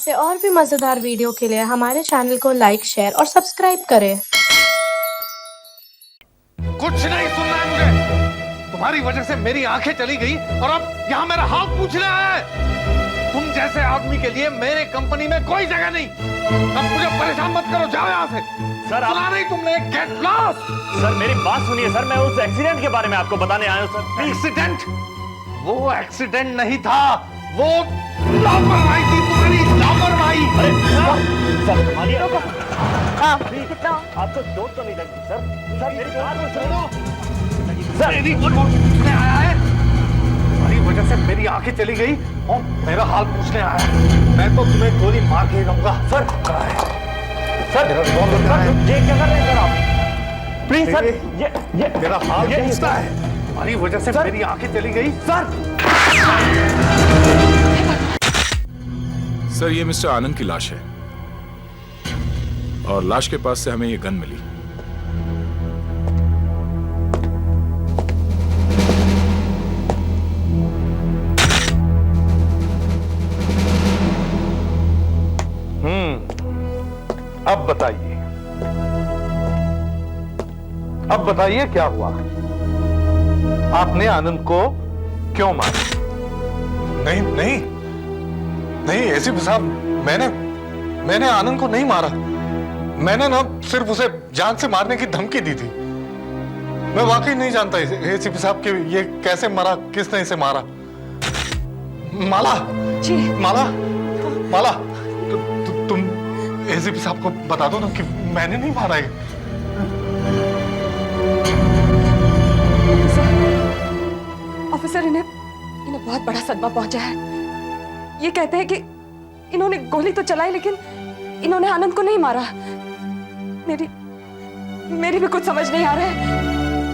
ऐसे और भी मजेदार वीडियो के लिए हमारे चैनल को लाइक, शेयर और सब्सक्राइब करें। कुछ नहीं सुनना है मुझे। तुम्हारी वजह से मेरी आंखें चली गई और अब यहाँ मेरा हाल पूछना है। तुम जैसे आदमी के लिए मेरे कंपनी में कोई जगह नहीं। अब मुझे परेशान मत करो, जाओ यहाँ से। सर सुना नहीं तुमने? Get lost. सर मेरी बात सुनिए सर, मैं उस एक्सीडेंट के बारे में आपको बताने आया हूँ सर। एक्सीडेंट? वो एक्सीडेंट नहीं था, वो लापरवाही थी, तुम्हारी लापरवाही। अरे सर संभालिए। हाँ, कितना? आपको चोट तो नहीं लगी सर? सर मेरी बात तो सुनो। सर मेरी पूछने आया है, तुम्हारी वजह से मेरी आंखें चली गई और मेरा हाल पूछने आया है। मैं तो तुम्हें गोली मार के जाऊंगा। सर सर ये क्या कर रहे हैं सर आप? प्लीज सर, ये मेरा हाल पूछता है। तुम्हारी वजह से मेरी आंखें चली गई। सर ये मिस्टर आनंद की लाश है और लाश के पास से हमें ये गन मिली। अब बताइए क्या हुआ? आपने आनंद को क्यों मारा? नहीं नहीं नहीं एसीपी साहब, मैंने आनंद को नहीं मारा। मैंने ना सिर्फ उसे जान से मारने की धमकी दी थी। मैं वाकई नहीं जानता एसीपी साहब कि ये कैसे मरा, किसने इसे मारा। माला जी। माला माला तुम एसीपी साहब को बता दो ना कि मैंने नहीं मारा है। ऑफिसर, इन्हें बहुत बड़ा सदमा पहुंचा है। ये कहते हैं कि इन्होंने गोली तो चलाई लेकिन इन्होंने आनंद को नहीं मारा। मेरी भी कुछ समझ नहीं आ रहा है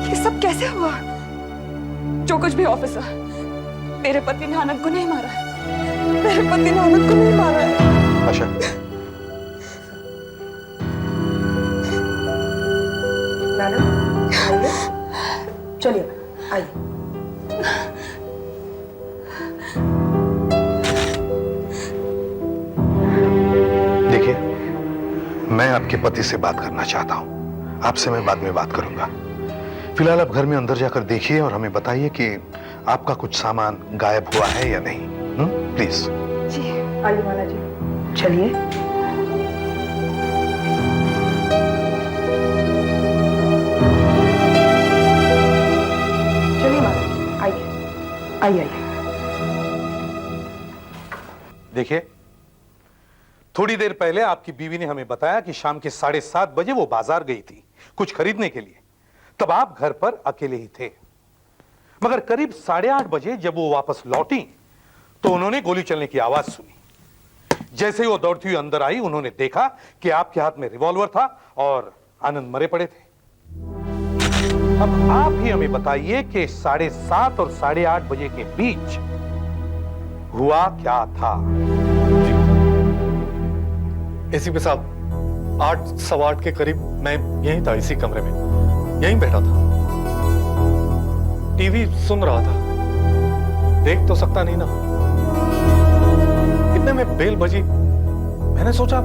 ये सब कैसे हुआ। जो कुछ भी ऑफिसर, मेरे पति ने आनंद को नहीं मारा। मेरे पति ने आनंद को नहीं मारा है। अच्छा, मैडम आइए, चलिए आइए। देखिए, मैं आपके पति से बात करना चाहता हूं। आपसे मैं बाद में बात करूंगा। फिलहाल आप घर में अंदर जाकर देखिए और हमें बताइए कि आपका कुछ सामान गायब हुआ है या नहीं। प्लीज। जी। आइए माला जी, चलिए। चलिए माला जी, आइए आइए आइए। देखिए, थोड़ी देर पहले आपकी बीवी ने हमें बताया कि शाम के 7:30 बजे वो बाजार गई थी कुछ खरीदने के लिए। तब आप घर पर अकेले ही थे। मगर करीब 8:30 बजे जब वो वापस लौटी तो उन्होंने गोली चलने की आवाज सुनी। जैसे ही वो दौड़ती हुई अंदर आई, उन्होंने देखा कि आपके हाथ में रिवॉल्वर था और आनंद मरे पड़े थे। अब आप ही हमें बताइए कि 7:30 और 8:30 बजे के बीच हुआ क्या था? एसीपी साहब, 8:15 के करीब मैं यहीं था, इसी कमरे में यहीं बैठा था। टीवी सुन रहा था, देख तो सकता नहीं ना। इतने में बेल बजी। मैंने सोचा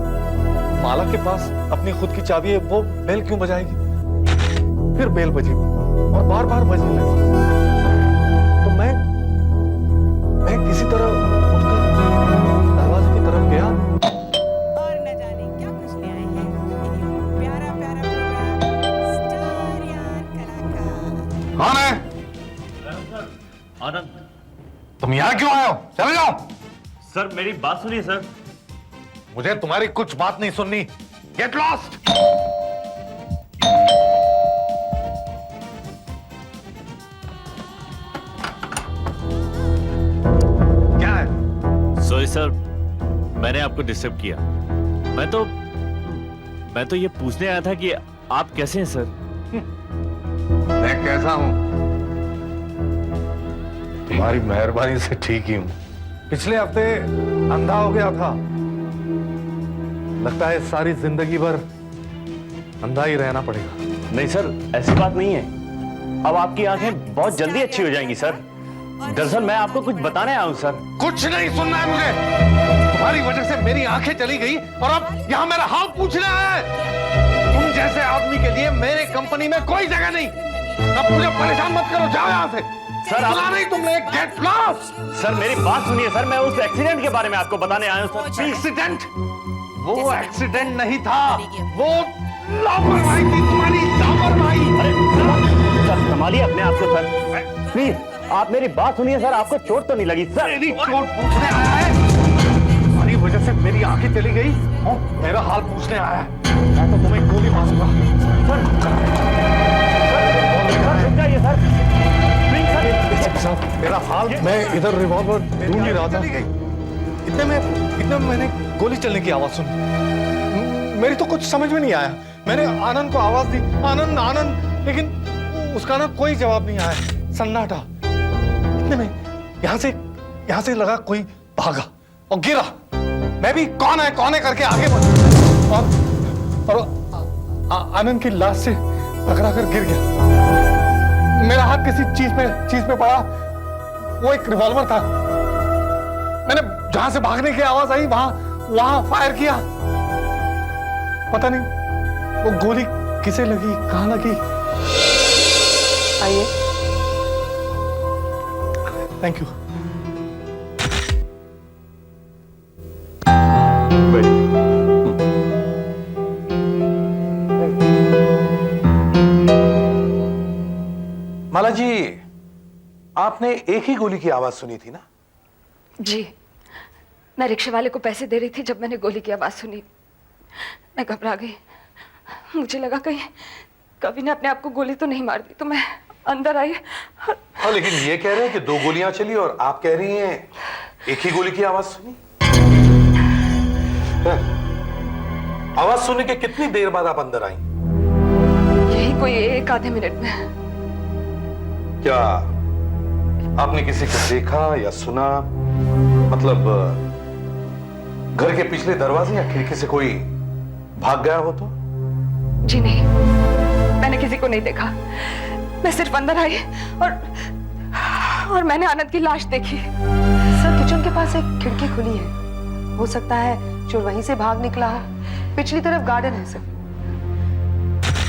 माला के पास अपनी खुद की चाबी है, वो बेल क्यों बजाएगी। फिर बेल बजी और बार बार बजने लगी। तो मैं किसी तरह उठकर दरवाजे की तरफ गया। और न जाने क्या कुछ ले आए हैं प्यारा प्यारा प्रोग्राम स्टार यार कलाकार। कौन है? आनंद। तुम यहाँ क्यों आए हो? चले जाओ। सर मेरी बात सुनिए सर। मुझे तुम्हारी कुछ बात नहीं सुननी। Get lost. क्या है? सॉरी सर, मैंने आपको डिस्टर्ब किया। मैं तो ये पूछने आया था कि आप कैसे हैं सर? मैं कैसा हूं? तुम्हारी मेहरबानी से ठीक ही हूं। पिछले हफ्ते अंधा हो गया था। लगता है सारी जिंदगी भर अंधा ही रहना पड़ेगा। नहीं सर, ऐसी बात नहीं है। अब आपकी आंखें बहुत जल्दी अच्छी हो जाएंगी सर। दरअसल मैं आपको कुछ बताने आया हूं सर। कुछ नहीं सुनना है मुझे। तुम्हारी वजह से मेरी आंखें चली गई और अब यहाँ मेरा हाल पूछना है। तुम जैसे आदमी के लिए मेरे कंपनी में कोई जगह नहीं। अब मुझे परेशान मत करो, जाओ यहाँ से। सर, आप- सुना नहीं तुमने? Get lost. सर मेरी बात सुनिए सर, मैं उस एक्सीडेंट के बारे में आपको बताने आया हूँ सर। एक्सीडेंट? वो एक्सीडेंट नहीं था, वो लापरवाही थी, तुम्हारी लापरवाही। अरे सर संभालिए अपने आप को सर, प्लीज आप मेरी बात सुनिए सर। आपको चोट तो नहीं लगी सर? मेरी चोट पूछने आया है? तुम्हारी वजह से मेरी आंखें चली गई और मेरा हाल पूछने आया है। मैं तो तुम्हें गोली मारूंगा। सर रुक जाइए सर, प्लीज सर। साहब मेरा हाल, मैं इधर रिवॉल्वर ढूंढ ही रहा था, इतने में मैंने गोली चलने की आवाज सुनी। मेरी तो कुछ समझ में नहीं आया। मैंने आनंद को आवाज दी, आनंद आनंद, लेकिन उसका ना कोई जवाब नहीं आया, सन्नाटा। इतने में यहां से लगा कोई भागा और गिरा। मैं भी कौन है करके आगे बढ़ा और आनंद की लाश से टकरा कर गिर गया। मेरा हाथ किसी चीज पे पड़ा, वो एक रिवॉल्वर था। मैंने जहां से भागने की आवाज आई वहां फायर किया। पता नहीं वो गोली किसे लगी, कहां लगी। आइए। Thank you. माला जी, आपने एक ही गोली की आवाज सुनी थी ना? जी, मैं रिक्शे वाले को पैसे दे रही थी जब मैंने गोली की आवाज सुनी। मैं घबरा गई, मुझे लगा कहीं कवि ने अपने आप को गोली तो नहीं मार दी, तो मैं अंदर आई। हाँ, लेकिन ये कह रहे हैं कि 2 गोलियां चली और आप कह रही हैं एक ही गोली की आवाज सुनी। आवाज सुनने के कितनी देर बाद आप अंदर आई? यही कोई 1 आधे मिनट में। क्या आपने किसी को देखा या सुना? मतलब घर के पिछले दरवाजे या खिड़की से कोई भाग गया हो तो? जी नहीं, मैंने किसी को नहीं देखा। मैं सिर्फ अंदर आई और मैंने आनंद की लाश देखी। सर किचन के पास एक खिड़की खुली है, हो सकता है चोर वहीं से भाग निकला हो। पिछली तरफ गार्डन है सर।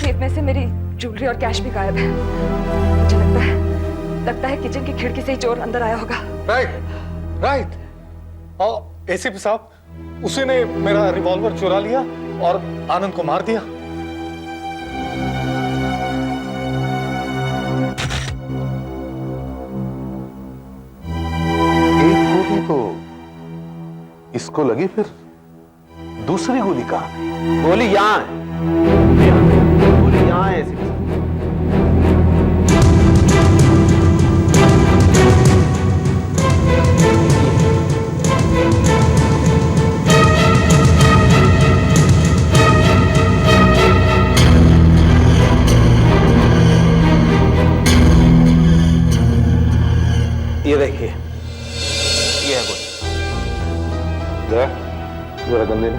खेत में से मेरी ज्वेलरी और कैश भी गायब है। मुझे लगता है किचन की खिड़की से ही चोर अंदर आया होगा। राइट। और एसीपी साहब, उसी ने मेरा रिवॉल्वर चुरा लिया और आनंद को मार दिया। एक गोली तो इसको लगी, फिर दूसरी गोली कहां है? गोली यहाँ है, गोली यहाँ है ऐसी। ये देखिए, ये है गोली। जरा गन देना।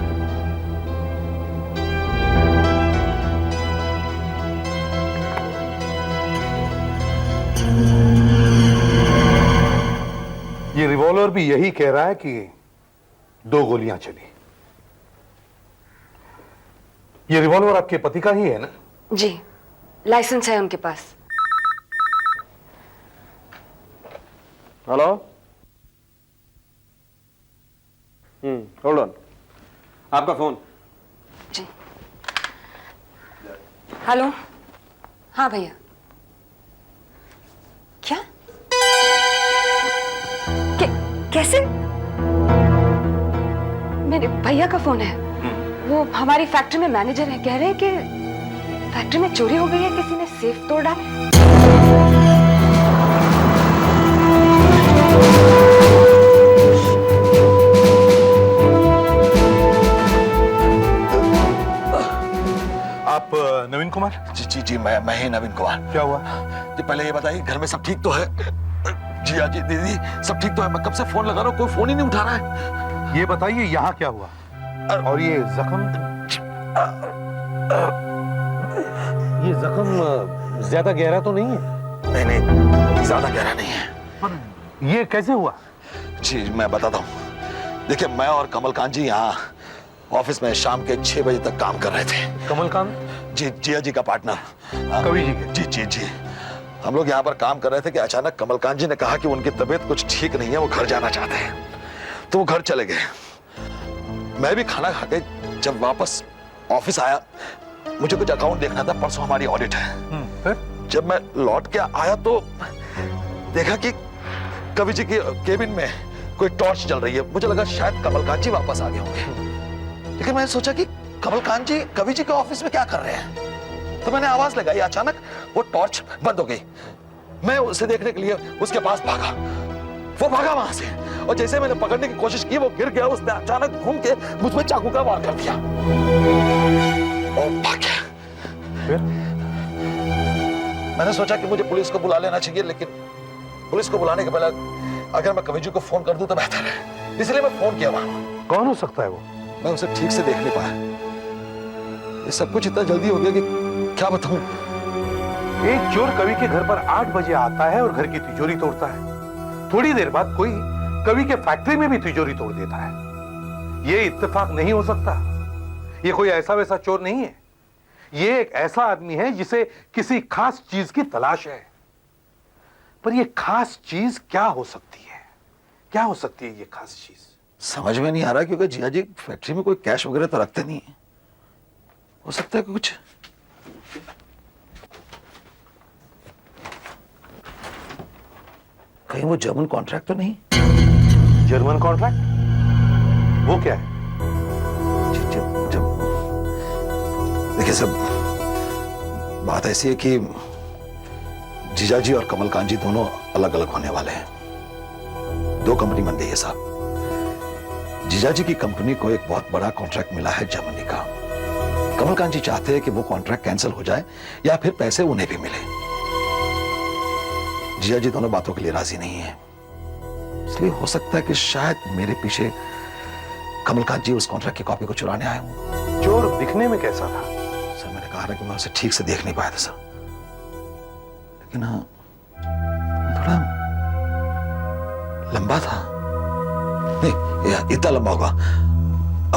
ये रिवॉल्वर भी यही कह रहा है कि 2 गोलियां चली। ये रिवॉल्वर आपके पति का ही है ना? जी, लाइसेंस है उनके पास। हेलो, होल्ड ऑन, आपका फोन। जी, हेलो। हाँ भैया। क्या? कैसे? मेरे भैया का फोन है। वो हमारी फैक्ट्री में मैनेजर है। कह रहे हैं कि फैक्ट्री में चोरी हो गई है, किसी ने सेफ तोड़ डाला। आप नवीन कुमार? जी मैं ही नवीन कुमार। क्या हुआ? जी पहले ये बताइए, घर में सब ठीक तो है? जी हाँ जी दीदी, सब ठीक तो है। मैं कब से फोन लगा रहा हूँ, कोई फोन ही नहीं उठा रहा है। ये बताइए यहाँ क्या हुआ? और ये जख्म ज्यादा गहरा तो नहीं है? नहीं ज्यादा गहरा नहीं है। ये कैसे हुआ? जी मैं बताता हूँ। देखिए, मैं और कमलकांत जी यहाँ ऑफिस में शाम के 6 बजे तक काम कर रहे थे। कमलकांत जी, जिया जी का पार्टनर। कवि जी के? जी जी जी। हम लोग यहाँ पर काम कर रहे थे कि अचानक कमलकांत जी ने कहा कि उनकी तबीयत कुछ ठीक नहीं है, वो घर जाना चाहते हैं। तो वो घर चले गए। मैं भी खाना खा के जब वापस ऑफिस आया, मुझे कुछ अकाउंट देखना था, परसों हमारी ऑडिट है। फिर जब मैं लौट के आया तो देखा कि कवि जी के केबिन में कोई टॉर्च जल रही है। मुझे लगा शायद कमलकांत जी वापस आ गए होंगे, लेकिन मैंने सोचा कि कमलकांत जी कवि जी के ऑफिस में क्या कर रहे हैं। तो मैंने आवाज लगाई, अचानक वो टॉर्च बंद हो गई। मैं उसे देखने के लिए उसके पास भागा। वो भागा वहां से, और जैसे मैंने पकड़ने की कोशिश की, वो गिर गया। उसने अचानक घूम के मुझ पे चाकू का वार कर दिया और भाग गया। फिर मैंने सोचा कि मुझे पुलिस को बुला लेना चाहिए, लेकिन पुलिस को बुलाने के पहले अगर मैं कवि जी को फोन कर दूं तो बेहतर है, इसलिए मैं फोन किया वहां। कौन हो सकता है वो? मैं उसे ठीक से देख नहीं पाया। ये सब कुछ इतना जल्दी हो गया कि क्या बताऊं। एक चोर कवि के घर पर 8 बजे आता है और घर की तिजोरी तोड़ता है। थोड़ी देर बाद कोई कवि के फैक्ट्री में भी तिजोरी तोड़ देता है। ये इत्तेफाक नहीं हो सकता। ये कोई ऐसा वैसा चोर नहीं है। ये एक ऐसा आदमी है जिसे किसी खास चीज की तलाश है। पर ये खास चीज क्या हो सकती है? क्या हो सकती है ये खास चीज? समझ में नहीं आ रहा, क्योंकि जिया जी फैक्ट्री में कोई कैश वगैरह तो रखते नहीं है। हो सकता है कि कुछ कहीं वो जर्मन कॉन्ट्रैक्ट तो नहीं? German contract? वो क्या है? जब देखिए सब बात ऐसी है कि जीजा जी और कमलकांत जी दोनों अलग अलग होने वाले हैं। 2 कंपनी बन गई है साहब। जीजा जी की कंपनी को एक बहुत बड़ा कॉन्ट्रैक्ट मिला है जर्मनी का। कमलकांत जी चाहते हैं कि वो कॉन्ट्रैक्ट कैंसिल हो जाए या फिर पैसे उन्हें भी मिले। जीजा जी दोनों बातों के लिए राजी नहीं है, इसलिए हो सकता है कि शायद मेरे पीछे कमलकांत जी उस कॉन्ट्रैक्ट की कॉपी को चुराने आए हों। चोर दिखने में कैसा था? सर, मैंने कहा कि मैं उसे ठीक से देख नहीं पाया था सर, लेकिन हाँ, थोड़ा लंबा था। नहीं, इतना लंबा होगा,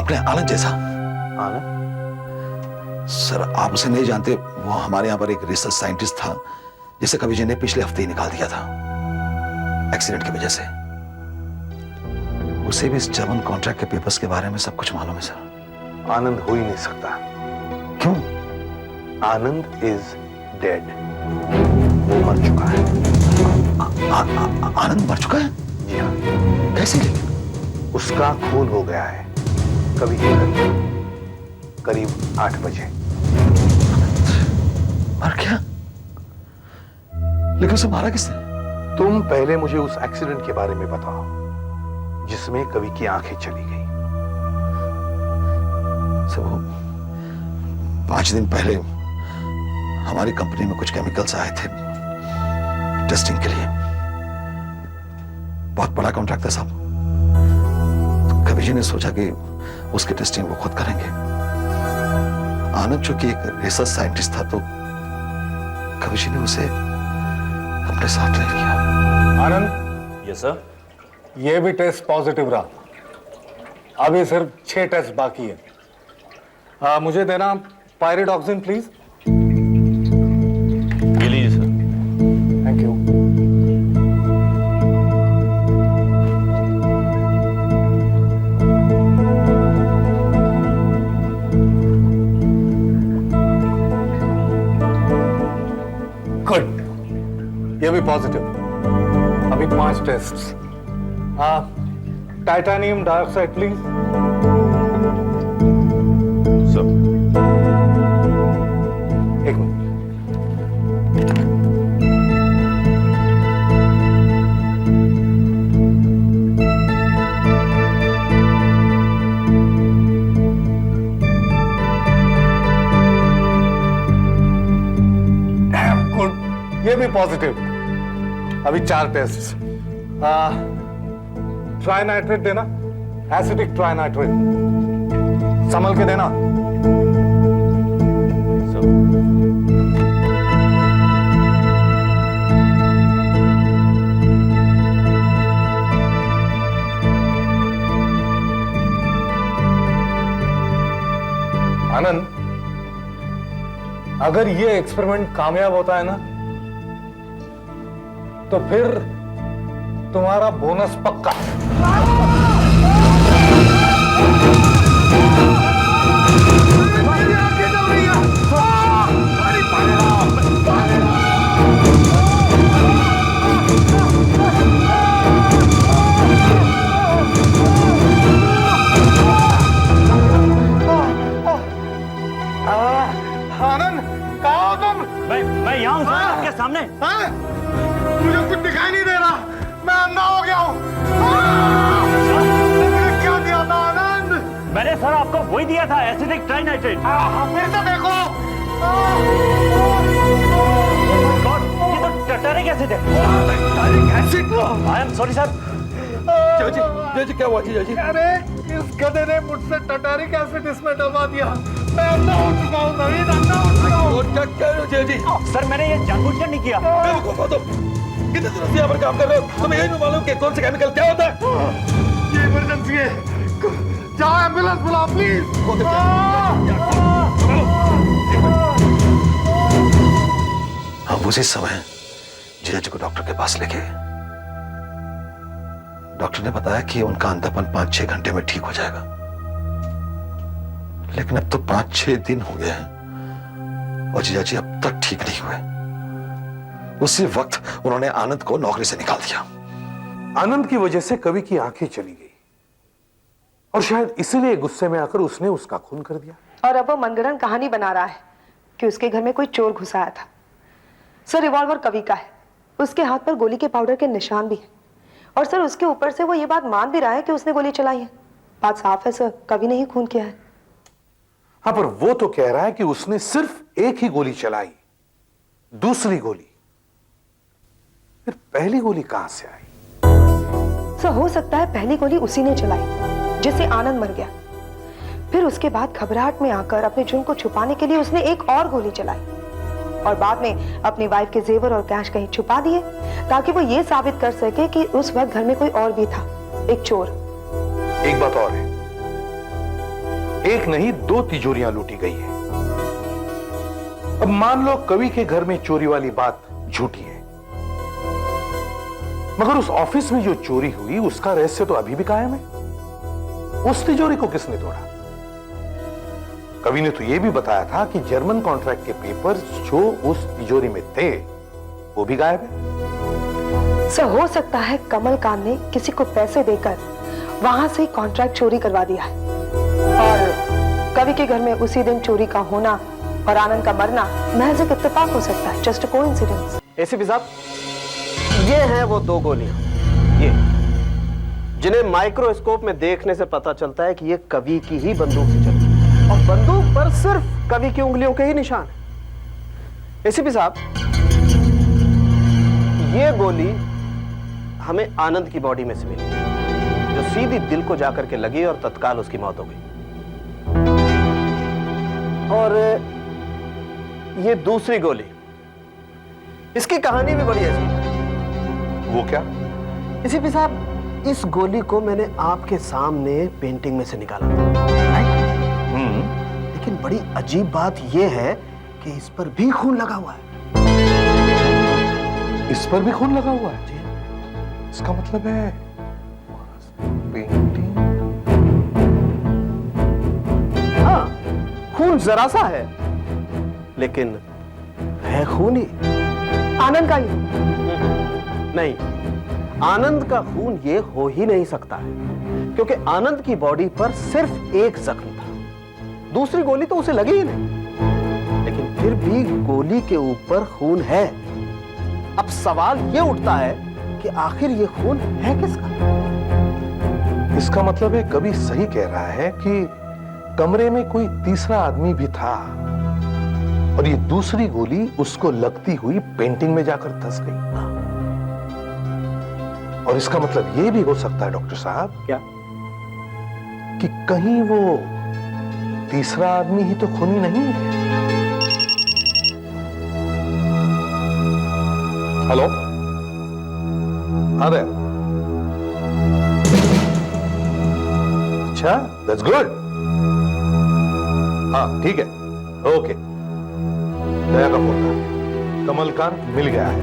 अपने आनंद जैसा। आनंद? सर, आप उसे नहीं जानते। वो हमारे यहाँ पर एक रिसर्च साइंटिस्ट था, जिसे कवि जी ने पिछले हफ्ते ही निकाल दिया था एक्सीडेंट की वजह से। उसे भी इस जर्मन कॉन्ट्रैक्ट के पेपर्स के बारे में सब कुछ मालूम है सर। आनंद हो ही नहीं सकता। क्यों? आनंद इज डेड। वो मर चुका है। आनंद मर चुका है? जी हाँ। कैसे? लेकिन उसका खून हो गया है कवि के घर में करीब 8 बजे। मर गया? लेकिन उसे मारा किसने? तुम पहले मुझे उस एक्सीडेंट के बारे में बताओ जिसमें कवि की आंखें चली गई। सब 5 दिन पहले हमारी कंपनी में कुछ केमिकल्स आए थे टेस्टिंग के लिए। बहुत बड़ा कॉन्ट्रैक्ट था साहब। तो कवि जी ने सोचा कि उसकी टेस्टिंग वो खुद करेंगे। आनंद चूंकि एक रिसर्च साइंटिस्ट था, तो कवि जी ने उसे अपने साथ ले लिया। आनंद, यस सर। ये भी टेस्ट पॉजिटिव रहा। अभी सिर्फ 6 टेस्ट बाकी है। मुझे देना पायरिडॉक्सिन प्लीज। ये लीजिए सर। Thank you. गुड, ये भी पॉजिटिव। अभी 5 test. Titanium dioxide please. Sir. एक मिनट। गुड, ये भी पॉजिटिव। अभी 4 टेस्ट। ट्राइनाइट्रेट देना, एसिडिक ट्राइनाइट्रेट। संभल के देना। अगर ये एक्सपेरिमेंट कामयाब होता है ना, तो फिर तुम्हारा बोनस पक्का। आनंद, कहाँ हो तुम? मैं यहाँ हूँ सर, आपके सामने। मुझे कुछ दिखाई नहीं दे रहा, मैं अंधा हो गया हूँ। तुमने क्या दिया था आनंद? मैंने सर आपको वही दिया था, एसिडिक ट्राइनाइट्रेट। फिर से देखो। ये तो टर्टरिक एसिड है। Tartaric acid? I am sorry sir. जी क्या हुआ जी? अरे इस गधे ने मुझसे टर्टरिक एसिड इसमें डलवा दिया। मैं अंधा हो चुका हूँ नवीन, अंधा हो चुका हूँ। क्या जी? सर मैंने ये जानबूझकर नहीं किया। कितने दिनों से यहाँ पर काम कर रहे हो, तुम्हें यही नहीं मालूम कि कौन सा केमिकल क्या होता है? ये इमरजेंसी है, जाओ एम्बुलेंस बुलाओ प्लीज। हम उसी समय जीजा जी को डॉक्टर के पास लेके गए। डॉक्टर ने बताया कि उनका अंधापन 5-6 घंटे में ठीक हो जाएगा, लेकिन अब तो 5-6 दिन हो गए हैं और जीजा जी अब तक ठीक नहीं हुए। उसी वक्त उन्होंने आनंद को नौकरी से निकाल दिया। आनंद की वजह से कवि की आंखें चली गई और शायद इसीलिए गुस्से में आकर उसने उसका खून कर दिया। और अब वो मनगढ़ंत कहानी बना रहा है कि उसके घर में कोई चोर घुस आया था। सर रिवॉल्वर कवि का है, उसके हाथ पर गोली के पाउडर के निशान भी है, और सर उसके ऊपर से वो ये बात मान भी रहा है कि उसने गोली चलाई है। बात साफ है सर, कवि ने ही खून किया है। हाँ, पर वो तो कह रहा है कि उसने सिर्फ एक ही गोली चलाई, दूसरी गोली। फिर पहली गोली कहां से आई? सर हो सकता है पहली गोली उसी ने चलाई जिससे आनंद मर गया। फिर उसके बाद घबराहट में आकर अपने जुर्म को छुपाने के लिए उसने एक और गोली चलाई और बाद में अपनी वाइफ के जेवर और कैश कहीं छुपा दिए ताकि वो ये साबित कर सके कि उस वक्त घर में कोई और भी था, एक चोर। एक बात और है, एक नहीं 2 तिजोरियां लूटी गई है। अब मान लो कवि के घर में चोरी वाली बात झूठी है, मगर उस ऑफिस में जो चोरी हुई उसका रहस्य तो अभी भी कायम है। उस तिजोरी को किसने तोड़ा? कवि ने तो यह भी बताया था कि जर्मन कॉन्ट्रैक्ट के पेपर्स जो उस तिजोरी में थे वो भी गायब है। सर हो सकता है कमलकांत ने किसी को पैसे देकर वहां से कॉन्ट्रैक्ट चोरी करवा दिया है और कवि के घर में उसी दिन चोरी का होना और आनंद का मरना महज एक इत्तेफाक हो सकता है, जस्ट अ कोइंसिडेंस। एसीपी साहब, ये हैं वो 2 गोलियां, ये जिन्हें माइक्रोस्कोप में देखने से पता चलता है कि ये कवि की ही बंदूक से चली और बंदूक पर सिर्फ कवि की उंगलियों के ही निशान है। एसीपी साहब, ये गोली हमें आनंद की बॉडी में से मिली जो सीधी दिल को जाकर के लगी और तत्काल उसकी मौत हो गई। और ये दूसरी गोली, इसकी कहानी भी बड़ी अजीब है। वो क्या? एसीपी साहब, इस गोली को मैंने आपके सामने पेंटिंग में से निकाला था, लेकिन बड़ी अजीब बात यह है कि इस पर भी खून लगा हुआ है। इस पर भी खून लगा हुआ है जी? इसका मतलब है पेंटिंग। हाँ, खून जरा सा है लेकिन है खून ही। आनंद का ही? नहीं, आनंद का खून ये हो ही नहीं सकता है क्योंकि आनंद की बॉडी पर सिर्फ एक जख्म था, दूसरी गोली तो उसे लगी ही नहीं, लेकिन फिर भी गोली के ऊपर खून है। अब सवाल ये उठता है कि आखिर ये खून है किसका? इसका मतलब है कवि सही कह रहा है कि कमरे में कोई तीसरा आदमी भी था और ये दूसरी गोली उसको लगती हुई पेंटिंग में जाकर धंस गई। और इसका मतलब यह भी हो सकता है डॉक्टर साहब, क्या? कि कहीं वो तीसरा आदमी ही तो खूनी नहीं है। हेलो, अरे अच्छा, दैट्स गुड। हाँ ठीक है, ओके। दया का फोन था। कमलकांत मिल गया है।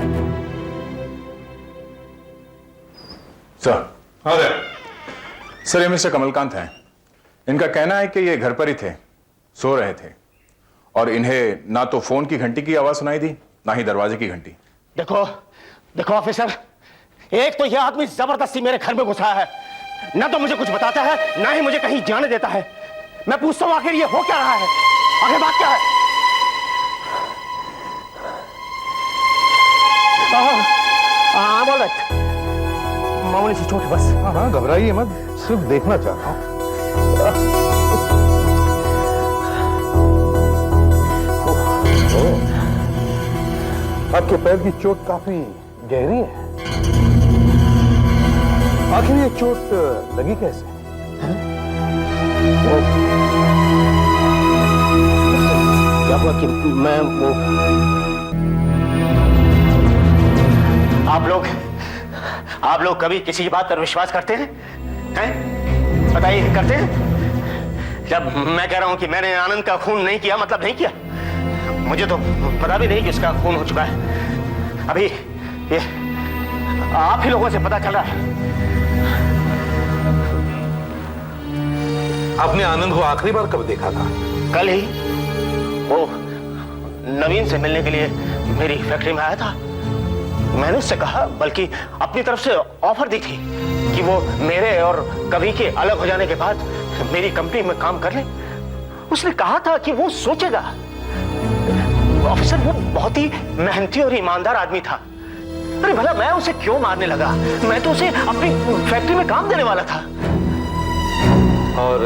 सर। हाँ सर, ये मिस्टर कमलकांत हैं। इनका कहना है कि ये घर पर ही थे, सो रहे थे, और इन्हें ना तो फोन की घंटी की आवाज सुनाई दी, ना ही दरवाजे की घंटी। देखो देखो ऑफिसर, एक तो यह आदमी जबरदस्ती मेरे घर में घुसा है, ना तो मुझे कुछ बताता है, ना ही मुझे कहीं जाने देता है। मैं पूछता हूं आखिर ये हो क्या रहा है, आखिर बात क्या है? हाँ बोल रहे, मामूली सी चोट है बस। हाँ, घबराइए मत, सिर्फ देखना चाहता हूँ। आपके पैर की चोट काफी गहरी है। आखिर ये चोट लगी कैसे? क्या हुआ कि मैं वो आप लोग कभी किसी की बात पर विश्वास करते हैं? बताइए, करते हैं? जब मैं कह रहा हूं कि मैंने आनंद का खून नहीं किया, मतलब नहीं किया। मुझे तो पता भी नहीं कि उसका खून हो चुका है। अभी ये आप ही लोगों से पता चल रहा है। आपने आनंद को आखिरी बार कब देखा था? कल ही। वो नवीन से मिलने के लिए मेरी फैक्ट्री में आया था। मैंने उससे कहा, बल्कि अपनी तरफ से ऑफर दी थी कि वो मेरे और कवि के अलग हो जाने के बाद मेरी कंपनी में काम कर ले। उसने कहा था कि वो सोचेगा। ऑफिसर, वो बहुत ही मेहनती और ईमानदार आदमी था। अरे भला मैं उसे क्यों मारने लगा? मैं तो उसे अपनी फैक्ट्री में काम देने वाला था। और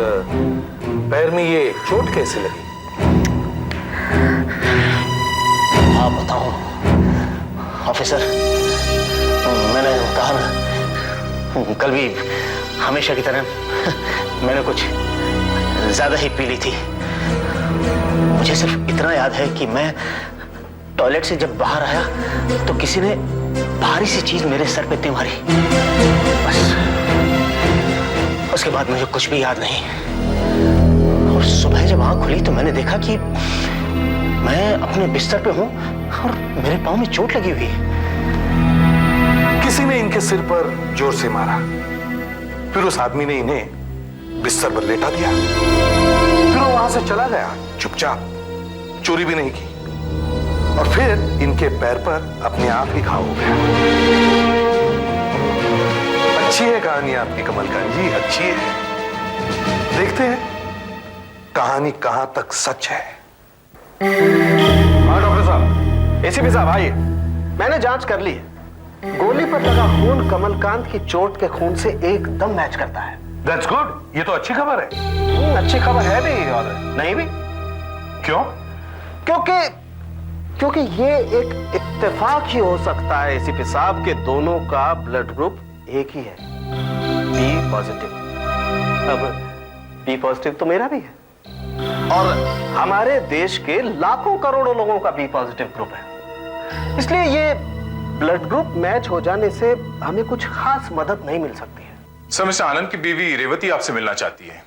पैर में ये चोट कैसे लगी? आप बताओ ऑफिसर, मैंने कहा ना, कल भी हमेशा की तरह मैंने कुछ ज्यादा ही पी ली थी। मुझे सिर्फ इतना याद है कि मैं टॉयलेट से जब बाहर आया तो किसी ने भारी सी चीज मेरे सर पे मारी। बस उसके बाद मुझे कुछ भी याद नहीं। और सुबह जब आंख खुली तो मैंने देखा कि मैं अपने बिस्तर पे हूं और मेरे पांव में चोट लगी हुई है। किसी ने इनके सिर पर जोर से मारा, फिर उस आदमी ने इन्हें बिस्तर पर लेटा दिया, फिर वो वहां से चला गया चुपचाप, चोरी भी नहीं की, और फिर इनके पैर पर अपने आप ही घाव हो गया। अच्छी है कहानी आपकी कमलकांत जी, अच्छी है। देखते हैं कहानी कहां तक सच है। हाँ डॉक्टर साहब, एसीपी साहब आइए। मैंने जांच कर ली है। गोली पर लगा खून कमलकांत की चोट के खून से एकदम मैच करता है। That's good, ये तो अच्छी खबर है। अच्छी खबर है भी और नहीं भी। क्यों? क्योंकि ये एक इत्तेफाक ही हो सकता है एसीपी साहब के दोनों का ब्लड ग्रुप एक ही है, बी पॉजिटिव। अब बी पॉजिटिव तो मेरा भी है और हमारे देश के लाखों करोड़ों लोगों का बी पॉजिटिव ग्रुप है। इसलिए ये ब्लड ग्रुप मैच हो जाने से हमें कुछ खास मदद नहीं मिल सकती है। सर, मिस्टर आनंद की बीवी रेवती आपसे मिलना चाहती है।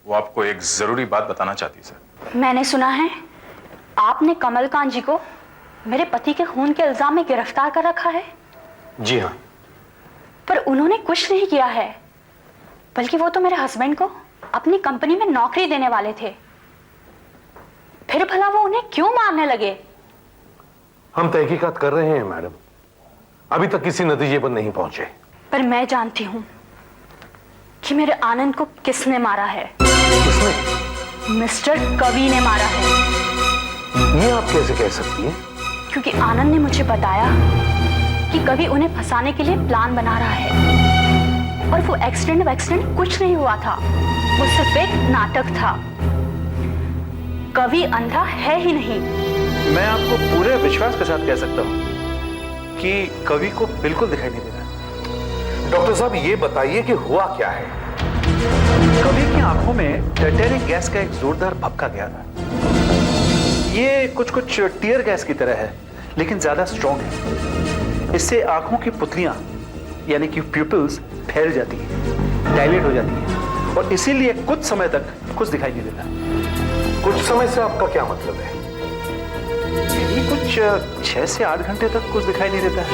वो आपको एक जरूरी बात बताना चाहती है सर। मैंने सुना है आपने कमलकांत जी को मेरे पति के खून के इल्जाम में गिरफ्तार कर रखा है। जी हाँ। पर उन्होंने कुछ नहीं किया है, बल्कि वो तो मेरे हस्बैंड को अपनी कंपनी में नौकरी देने वाले थे। फिर भला वो उन्हें क्यों मारने लगे? हम तहकीकात कर रहे हैं मैडम, अभी तक किसी नतीजे पर नहीं पहुंचे। पर मैं जानती हूं कि मेरे आनंद को किसने मारा है। किसने? मिस्टर कवि ने मारा है। ये आप कैसे कह सकती हैं? क्योंकि आनंद ने मुझे बताया कि कवि उन्हें फंसाने के लिए प्लान बना रहा है, और वो एक्सीडेंट कुछ नहीं हुआ था, वो सिर्फ एक नाटक था। कवि अंधा है ही नहीं। मैं आपको पूरे विश्वास के साथ कह सकता हूं कि कवि को बिल्कुल दिखाई नहीं दे रहा। डॉक्टर साहब, ये बताइए कि हुआ क्या है? कवि की आंखों में टाइटेनिक गैस का एक जोरदार भपका गया था। ये कुछ टीयर गैस की तरह है, लेकिन ज्यादा स्ट्रॉन्ग है। इससे आंखों की पुतलियां यानी कि प्यूपिल्स फैल जाती हैं, डायलेट हो जाती हैं, और इसीलिए कुछ समय तक कुछ दिखाई नहीं देता। कुछ समय से आपका क्या मतलब है? यही कुछ 6 से 8 घंटे तक कुछ दिखाई नहीं देता है,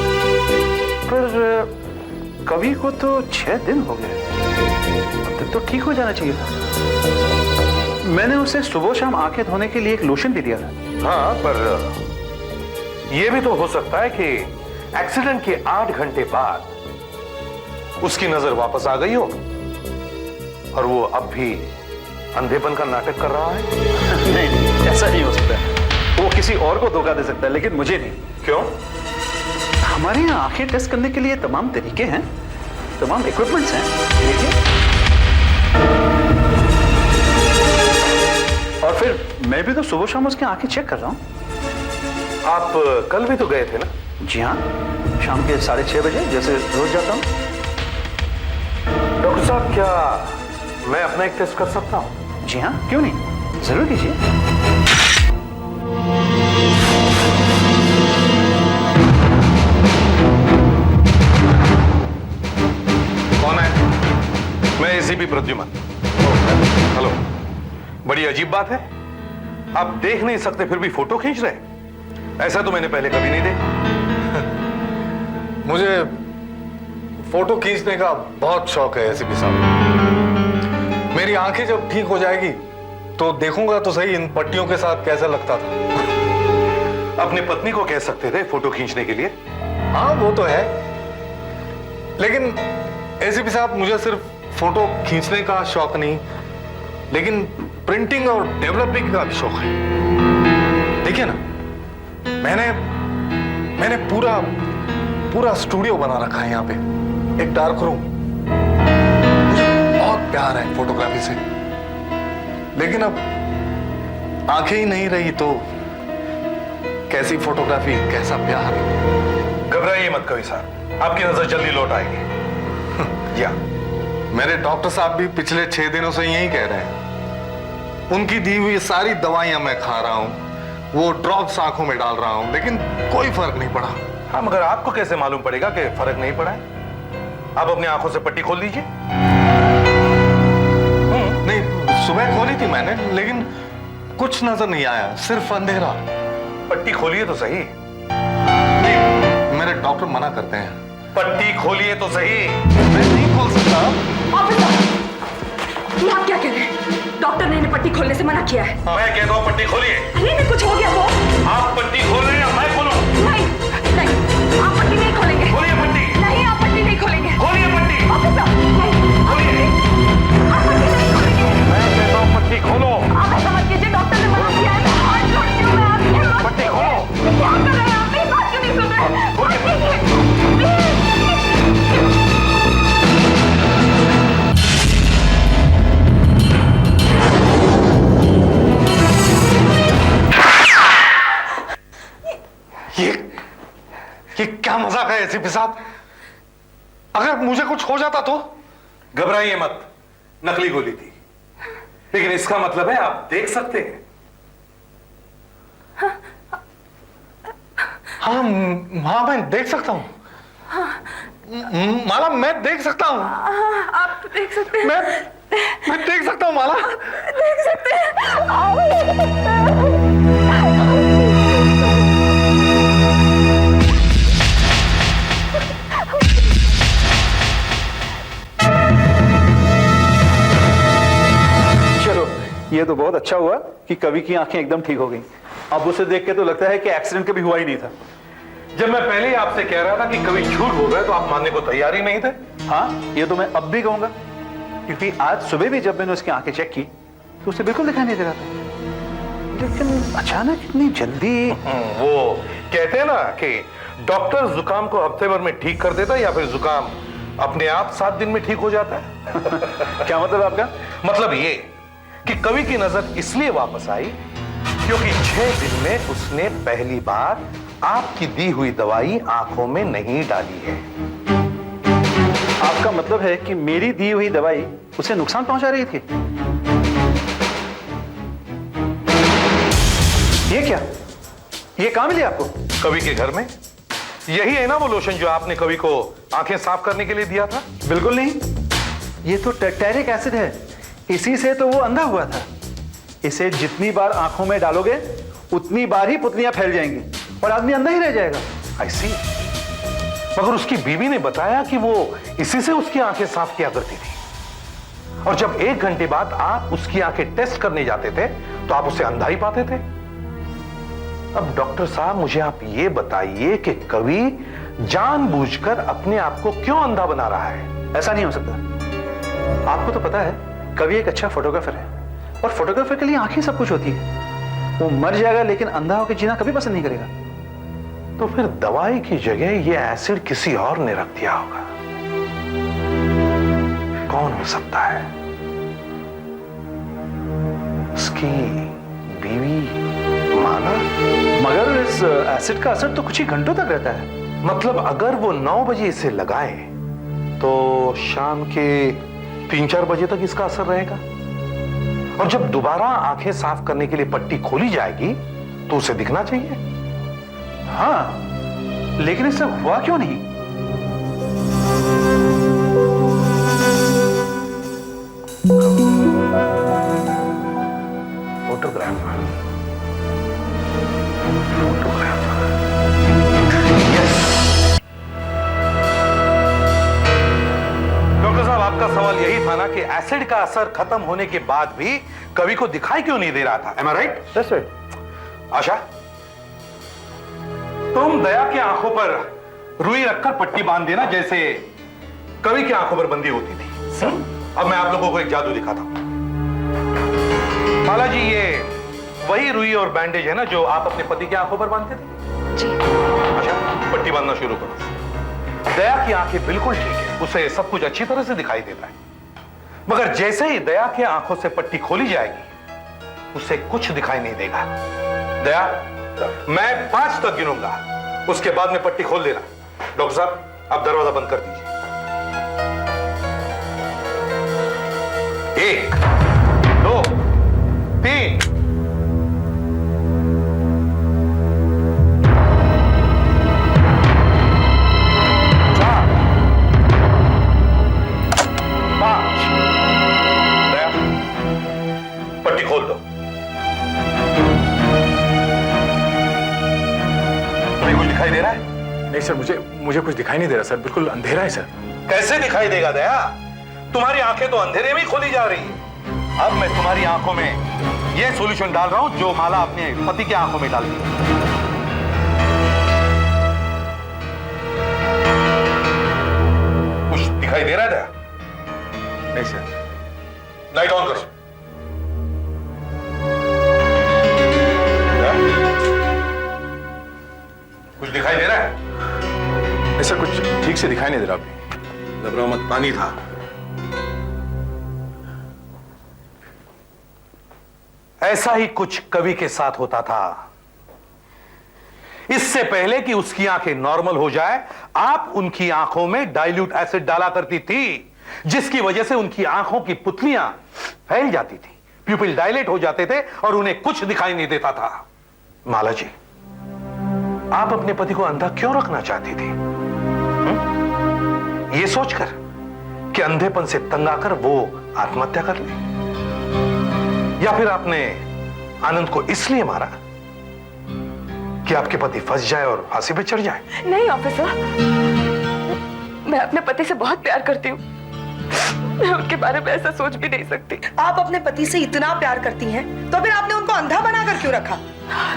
पर कवि को तो 6 दिन हो गए, अब तक तो ठीक हो जाना चाहिए था। मैंने उसे सुबह शाम आंखें धोने के लिए एक लोशन भी दिया था। हाँ, पर यह भी तो हो सकता है कि एक्सीडेंट के 8 घंटे बाद उसकी नजर वापस आ गई हो और वो अब भी अंधेपन का नाटक कर रहा है। नहीं, ऐसा नहीं हो सकता। वो किसी और को धोखा दे सकता है, लेकिन मुझे नहीं। क्यों? हमारे यहाँ आंखें टेस्ट करने के लिए तमाम तरीके हैं, तमाम इक्विपमेंट्स हैं। देखिए, और फिर मैं भी तो सुबह शाम उसकी आंखें चेक कर रहा हूँ। आप कल भी तो गए थे ना? जी हाँ, शाम के 6:30 बजे, जैसे रोज जाता हूँ। डॉक्टर साहब, क्या मैं अपना एक टेस्ट कर सकता हूँ? जी हाँ, क्यों नहीं, जरूर कीजिए। कौन है? मैं एसीपी प्रद्युमन। हेलो। बड़ी अजीब बात है, आप देख नहीं सकते फिर भी फोटो खींच रहे। ऐसा तो मैंने पहले कभी नहीं देखा। मुझे फोटो खींचने का बहुत शौक है एसीपी साहब। मेरी आंखें जब ठीक हो जाएगी तो देखूंगा तो सही इन पट्टियों के साथ कैसा लगता था। अपनी पत्नी को कह सकते थे फोटो खींचने के लिए। हाँ, वो तो है, लेकिन एसीपी साहब मुझे सिर्फ फोटो खींचने का शौक नहीं, लेकिन प्रिंटिंग और डेवलपिंग का भी शौक है। देखिए ना, मैंने पूरा स्टूडियो बना रखा है यहाँ पे, एक डार्क रूम। मुझे बहुत प्यार है फोटोग्राफी से, लेकिन अब आंखें ही नहीं रही तो कैसी फोटोग्राफी, कैसा प्यार। घबराइए मत कवि साहब, आपकी नजर जल्दी लौट आएगी। या मेरे डॉक्टर साहब भी पिछले 6 दिनों से यही कह रहे हैं। उनकी दी हुई सारी दवाइयां मैं खा रहा हूं, वो ड्रॉप्स आंखों में डाल रहा हूं, लेकिन कोई फर्क नहीं पड़ा। हाँ, मगर आपको कैसे मालूम पड़ेगा कि फर्क नहीं पड़ा है? आप अपनी आंखों से पट्टी खोल लीजिए। नहीं, सुबह खोली थी मैंने, लेकिन कुछ नजर नहीं आया, सिर्फ अंधेरा। पट्टी खोलिए तो सही। नहीं, मेरे डॉक्टर मना करते हैं। पट्टी खोलिए तो सही। मैं नहीं खोल सकता। ये आप क्या कह रहे हैं? डॉक्टर ने इन्हें पट्टी खोलने से मना किया है। मैं कहता हूँ पट्टी खोलिए। अरे इन्हें कुछ हो गया तो? आप पट्टी खोल रहे हैं या मैं खोलूं? नहीं, आप पट्टी नहीं खोलेंगे। खोलिए पट्टी। नहीं, आप पट्टी नहीं खोलेंगे। खोलिए पट्टी। ऑफिसर, नहीं, खोलिए। आप पट्टी नहीं खोलेंगे। मैं कहता हूँ पट्टी खोलो। आप ऐसा मत कीजिए, डॉक्टर ने मना किया है। हाथ जोड़ती हूँ मैं आपके। पट्टी खोलो। क्या कर रहे हैं आप? मेरी बात क्यों नहीं सुन रहे? ये क्या मजाक है एसीपी साहब? अगर मुझे कुछ हो जाता तो? घबराइए मत, नकली गोली थी, लेकिन इसका मतलब है आप देख सकते हैं। हाँ, मैं देख सकता हूँ। माला, मैं देख सकता हूँ। आप देख सकते हैं। मैं देख सकता हूँ माला। देख सकते हैं। चलो, ये तो बहुत अच्छा हुआ कि कवि की आंखें एकदम ठीक हो गई। अब उसे देख के तो लगता है कि एक्सीडेंट कभी हुआ ही नहीं था। जब मैं पहले ही आपसे कह रहा था कि कभी झूठ बोल रहे तो आप मानने को तैयार ही नहीं थे। हाँ, ये तो मैं अब भी कहूंगा, क्योंकि आज सुबह भी जब मैंने उसकी आंखें चेक की तो उसे बिल्कुल दिखाई नहीं दे रहा था, लेकिन अचानक इतनी जल्दी। वो कहते हैं ना कि डॉक्टर जुकाम को हफ्ते भर में ठीक कर देता है या फिर जुकाम अपने आप 7 दिन में ठीक हो जाता है। क्या मतलब आपका? मतलब ये कि कवि की नजर इसलिए वापस आई क्योंकि 6 दिन में उसने पहली बार आपकी दी हुई दवाई आंखों में नहीं डाली है। आपका मतलब है कि मेरी दी हुई दवाई उसे नुकसान पहुंचा रही थी? ये क्या? ये कहां मिली आपको? कवि के घर में। यही है ना वो लोशन जो आपने कवि को आंखें साफ करने के लिए दिया था? बिल्कुल नहीं, ये तो टैरिक एसिड है, इसी से तो वो अंधा हुआ था। इसे जितनी बार आंखों में डालोगे उतनी बार ही पुतलियां फैल जाएंगी और आदमी अंधा ही रह जाएगा। I see। मगर उसकी बीवी ने बताया कि वो इसी से उसकी आंखें साफ किया करती थी, और जब 1 घंटे बाद आप उसकी आंखें टेस्ट करने जाते थे तो आप उसे अंधा ही पाते थे। अब डॉक्टर साहब मुझे आप ये बताइए कि कवि जानबूझकर अपने आप को क्यों अंधा बना रहा है? ऐसा नहीं हो सकता। आपको तो पता है कवि एक अच्छा फोटोग्राफर है, और फोटोग्राफर के लिए आंखें सब कुछ होती है। वो मर जाएगा लेकिन अंधा होकर जीना कभी पसंद नहीं करेगा। तो फिर दवाई की जगह ये एसिड किसी और ने रख दिया होगा। कौन हो सकता है? उसकी बीवी माला? मगर इस एसिड का असर तो कुछ ही घंटों तक रहता है। मतलब अगर वो 9 बजे इसे लगाए तो शाम के 3-4 बजे तक इसका असर रहेगा, और जब दोबारा आंखें साफ करने के लिए पट्टी खोली जाएगी तो उसे दिखना चाहिए। हाँ, लेकिन इससे हुआ क्यों नहीं? फोटोग्राफर। डॉक्टर साहब, आपका सवाल यही था ना कि एसिड का असर खत्म होने के बाद भी कवि को दिखाई क्यों नहीं दे रहा था? Am I right? That's right। आशा, तुम दया की आंखों पर रुई रखकर पट्टी बांध देना जैसे कवि की आंखों पर बंदी होती थी। अब मैं आप लोगों को एक जादू दिखाता हूं। माला जी, ये वही रुई और बैंडेज है ना जो आप अपने पति की आंखों पर बांधते थे? जी। अच्छा, पट्टी बांधना शुरू करो। दया की आंखें बिल्कुल ठीक है, उसे सब कुछ अच्छी तरह से दिखाई देता है, मगर जैसे ही दया की आंखों से पट्टी खोली जाएगी उसे कुछ दिखाई नहीं देगा। दया, मैं 5 तक गिनूंगा, उसके बाद में पट्टी खोल देना। डॉक्टर साहब, आप दरवाजा बंद कर दीजिए। 1, 2, 3। पट्टी खोल दो। तुम्हें कुछ दिखाई दे रहा है? नहीं सर, मुझे कुछ दिखाई नहीं दे रहा सर, बिल्कुल अंधेरा है सर। कैसे दिखाई देगा दया? तुम्हारी आंखें तो अंधेरे में ही खोली जा रही है। अब मैं तुम्हारी आंखों में यह सॉल्यूशन डाल रहा हूं जो माला अपने पति की आंखों में डालती है। कुछ दिखाई दे रहा है दया? नहीं सर। लाइट ऑन करो। कुछ दिखाई दे रहा है? नहीं सर, कुछ ठीक से दिखाई नहीं दे रहा अभी। घबराओ मत, पानी था। ऐसा ही कुछ कवि के साथ होता था। इससे पहले कि उसकी आंखें नॉर्मल हो जाए, आप उनकी आंखों में डाइल्यूट एसिड डाला करती थी, जिसकी वजह से उनकी आंखों की पुतलियां फैल जाती थी, प्यूपिल डायलेट हो जाते थे और उन्हें कुछ दिखाई नहीं देता था। माला जी, आप अपने पति को अंधा क्यों रखना चाहती थी? ये सोचकर कि अंधेपन से तंग आकर वो आत्महत्या कर ले, या फिर आपने आनंद को इसलिए मारा कि आपके पति फंस जाए और फांसी पे चढ़ जाए? नहीं ऑफिसर, मैं अपने पति से बहुत प्यार करती हूँ। मैं उनके बारे में ऐसा सोच भी नहीं सकती। आप अपने पति से इतना प्यार करती हैं, तो फिर आपने उनको अंधा बनाकर क्यों रखा?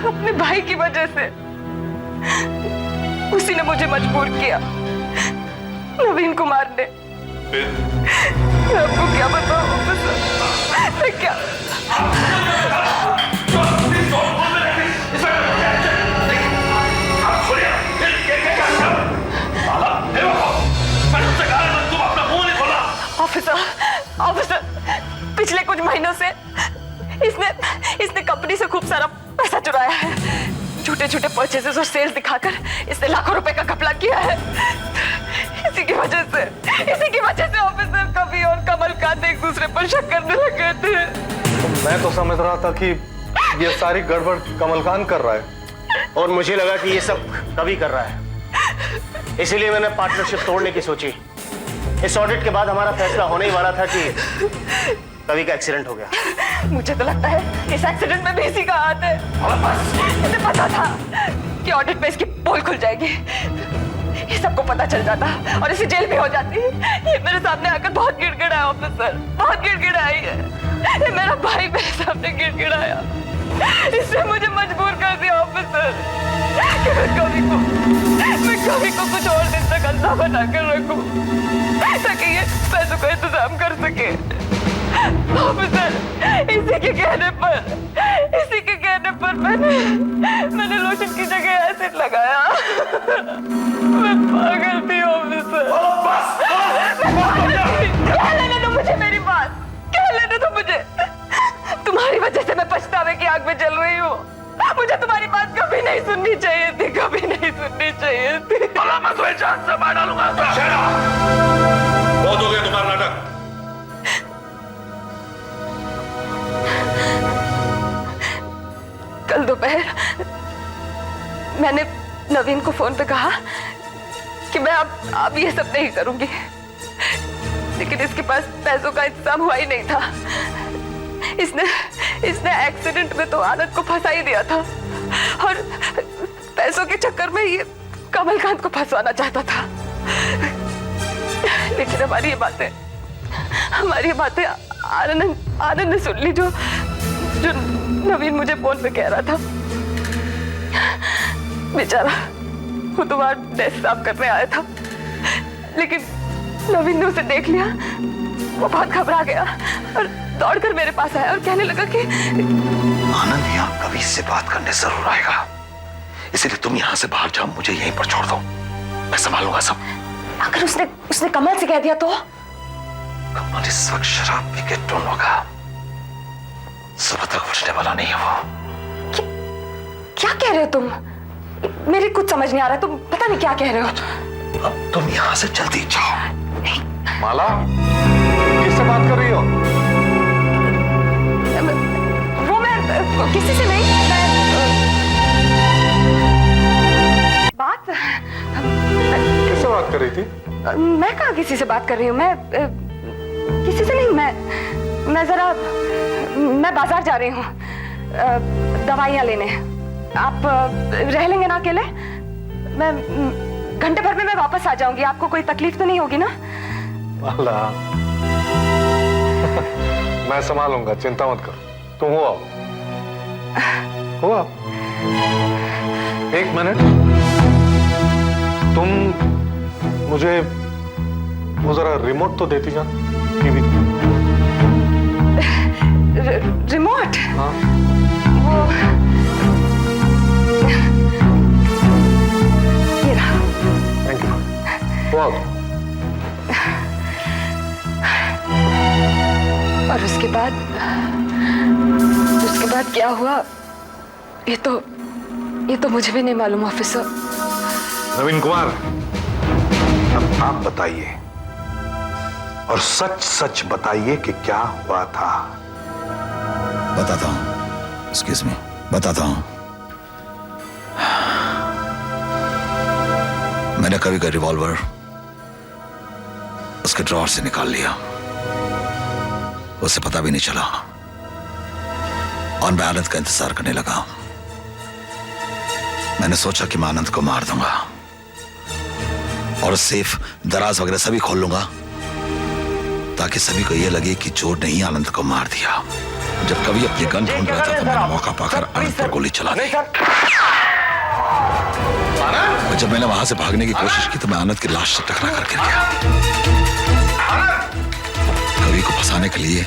अपने भाई की वजह से। उसी ने मुझे मजबूर किया नवीन को मारने। मैं आपको क्या बताऊं ऑफिसर, मैं क्या ऑफिसर, पिछले कुछ महीनों से इसने कंपनी से खूब सारा पैसा चुराया है। छोटे छोटे परचेसेस और सेल्स दिखाकर इसने लाखों रुपए का घपला किया है। इसी की वजह से ऑफिसर कवि और कमलकांत एक दूसरे पर शक करने लगे थे। मैं तो समझ रहा था कि ये सारी गड़बड़ कमलकांत कर रहा है, और मुझे लगा कि ये सब कवि कर रहा है, इसीलिए मैंने पार्टनरशिप तोड़ने की सोची। इस ऑडिट के बाद हमारा फैसला होने ही वाला था कि कवि का एक्सीडेंट हो गया। मुझे तो लगता है इस एक्सीडेंट में भी इसी का हाथ है। मुझे पता था कि ऑडिट में इसकी पोल खुल जाएगी, ये सबको पता चल जाता और इसे जेल भी हो जाती। ये मेरे सामने आकर बहुत गिड़गिड़ाया ऑफिसर, बहुत गिड़गिड़ाई है। ये मेरा भाई मेरे सामने गिड़गिड़ाया, इसने मुझे मजबूर कर दिया ऑफिसर कि मैं कभी को कुछ और दिन तक अंधा बना कर रखूं ताकि ये पैसों का इंतजाम कर सके। ऑफिसर, इसी के कहने पर मैंने लोशन की जगह एसिड लगाया। मैं पागल थी ऑफिसर। क्या लेने दो मुझे मेरी बात, क्या लेने दो मुझे। तुम्हारी वजह से मैं पछतावे की आग में जल रही हूँ। मुझे तुम्हारी बात कभी नहीं सुननी चाहिए थी, कभी नहीं सुननी चाहिए थी। मैं तुम्हें जान से मार डालूंगा। बहुत हो गया तुम्हारा नाटक। कल दोपहर मैंने नवीन को फोन पे कहा कि मैं अब ये सब नहीं करूंगी, लेकिन इसके पास पैसों का इंतजाम हुआ ही नहीं था। इसने एक्सीडेंट में तो आनंद को फंसा ही दिया था और पैसों के चक्कर में ये कमलकांत को फंसवाना चाहता था। लेकिन हमारी ये बातें आनंद ने सुन ली, जो नवीन मुझे फोन पे कह रहा था। बेचारा वो तुम्हारा डेस्क साफ करने आया था, लेकिन नवीन ने उसे देख लिया। वो बहुत घबरा गया और दौड़कर मेरे पास आया और कहने लगा कि आनंद यहाँ कभी से बात करने जरूर आएगा, इसलिए तुम यहाँ से बाहर जाओ, मुझे यहीं पर छोड़ दो, मैं संभालूंगा सब। अगर उसने कमल से कह दिया तो? कमल इस वक्त शराब पी के टोन होगा, सुबह तक उठने वाला नहीं है वो। क्या कह रहे हो तुम? मेरी कुछ समझ नहीं आ रहा, तुम पता नहीं क्या कह रहे हो। अब तुम यहाँ से जल्दी जाओ। माला, किससे बात कर रही हो? वो मैं किसी से नहीं, किससे बात कर रही थी? मैं कहाँ किसी से बात कर रही हूँ। मैं किसी से नहीं, मैं बाजार जा रही हूँ दवाइयाँ लेने। आप रह लेंगे ना अकेले? मैं घंटे भर में मैं वापस आ जाऊंगी, आपको कोई तकलीफ तो नहीं होगी ना? माला, मैं संभालूंगा, चिंता मत कर। तुम हो आओ। एक मिनट, तुम मुझे वो जरा रिमोट तो देती जान, टीवी। रिमोट? हाँ। वो ये रहा। Thank you. वो आओ। और उसके बाद क्या हुआ ये तो मुझे भी नहीं मालूम ऑफिसर। नवीन कुमार, अब आप बताइए और सच सच बताइए कि क्या हुआ था। बताता हूं, एक्सक्यूज मी, बताता हूं। मैंने कवि का रिवॉल्वर उसके ड्रॉअर से निकाल लिया, उसे पता भी नहीं चला, और मैं आनंद का इंतजार करने लगा। मैंने सोचा कि मैं आनंद को मार दूंगा और सेफ, दराज वगैरह सभी खोल लूंगा ताकि सभी को यह लगे कि चोर ने ही आनंद को मार दिया। जब कभी अपनी गन ढूंढ रहा था तो मैंने मौका पाकर आनंद पर गोली चला दी। और जब मैंने वहां से भागने की कोशिश की तो मैं आनंद की लाश से टकरा कर गिर गया। कवि को फंसाने के लिए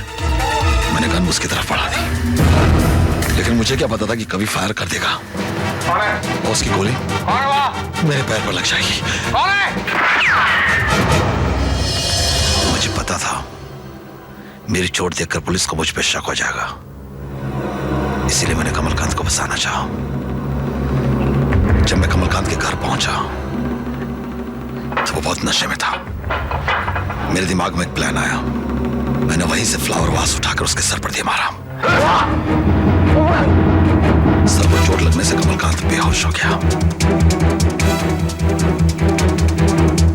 मैंने गन उसकी तरफ बढ़ा दी, लेकिन मुझे क्या पता था कि कवि फायर कर देगा और उसकी गोली मेरे पैर पर लग जाएगी। मुझे पता था मेरी चोट देखकर पुलिस को मुझ पर शक हो जाएगा, इसीलिए मैंने कमलकांत को फंसाना चाहा। जब मैं कमलकांत के घर पहुंचा तो वो बहुत नशे में था। मेरे दिमाग में एक प्लान आया, मैंने वहीं से फ्लावर वास उठाकर उसके सर पर दे मारा। सर को चोट लगने से कमलकांत बेहोश हो गया।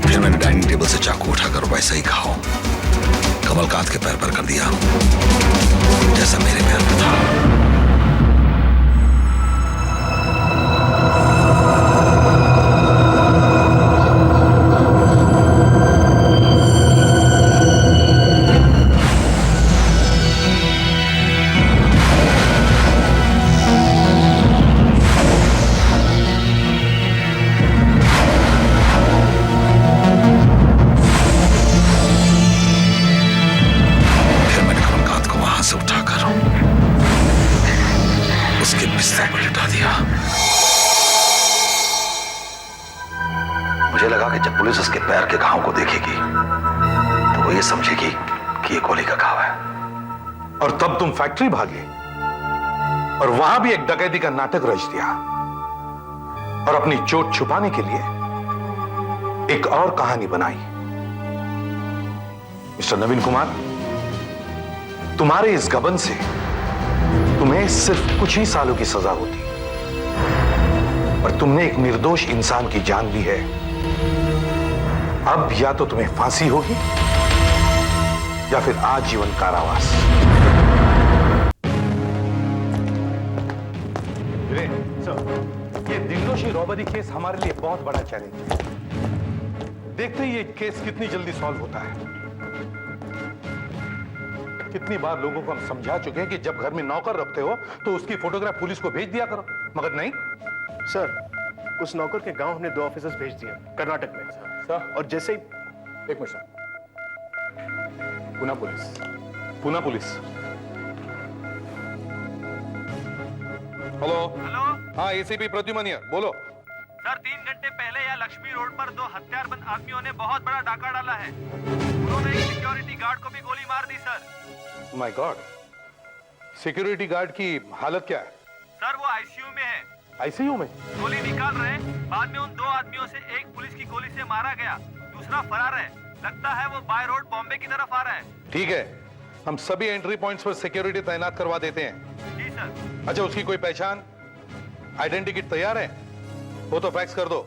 फिर मैंने डाइनिंग टेबल से चाकू उठाकर वैसा ही घाव कमलकांत के पैर पर कर दिया जैसा मेरे पैर मुझे लगा कि जब पुलिस उसके पैर के घाव को देखेगी तो वो ये समझेगी कि ये गोली का घाव है। और तब तुम फैक्ट्री भागे और वहां भी एक डकैती का नाटक रच दिया और अपनी चोट छुपाने के लिए एक और कहानी बनाई। मिस्टर नवीन कुमार, तुम्हारे इस गबन से तुम्हें सिर्फ कुछ ही सालों की सजा होती, पर तुमने एक निर्दोष इंसान की जान ली है। अब या तो तुम्हें फांसी होगी या फिर आजीवन कारावास। ये दिलनोशी रॉबरी केस हमारे लिए बहुत बड़ा चैलेंज है। देखते ही ये केस कितनी जल्दी सॉल्व होता है। कितनी बार लोगों को हम समझा चुके हैं कि जब घर में नौकर रखते हो तो उसकी फोटोग्राफ पुलिस को भेज दिया करो, मगर नहीं। सर, उस नौकर के गांव हमने 2 ऑफिसर्स भेज दिए कर्नाटक में सर। और जैसे ही एक minute sir, Pune police. Hello. Hello. हाँ, एसीपी प्रद्युमन हियर, बोलो। सर, 3 घंटे पहले यहाँ लक्ष्मी रोड पर 2 हथियारबंद आदमियों ने बहुत बड़ा डाका डाला है। उन्होंने एक सिक्योरिटी गार्ड को भी गोली मार दी sir. My god, security guard की हालत क्या है? सर, वो आईसीयू में है। आईसीयू में? गोली निकाल रहे, बाद में उन 2 आदमियों से एक पुलिस की गोली से मारा गया, दूसरा फरार है। लगता है वो बाय रोड बॉम्बे की तरफ आ रहा है। ठीक है, हम सभी एंट्री पॉइंट्स पर सिक्योरिटी तैनात करवा देते हैं। जी सर। अच्छा, उसकी कोई पहचान, आइडेंटिटी किट तैयार है? वो तो फैक्स कर दो।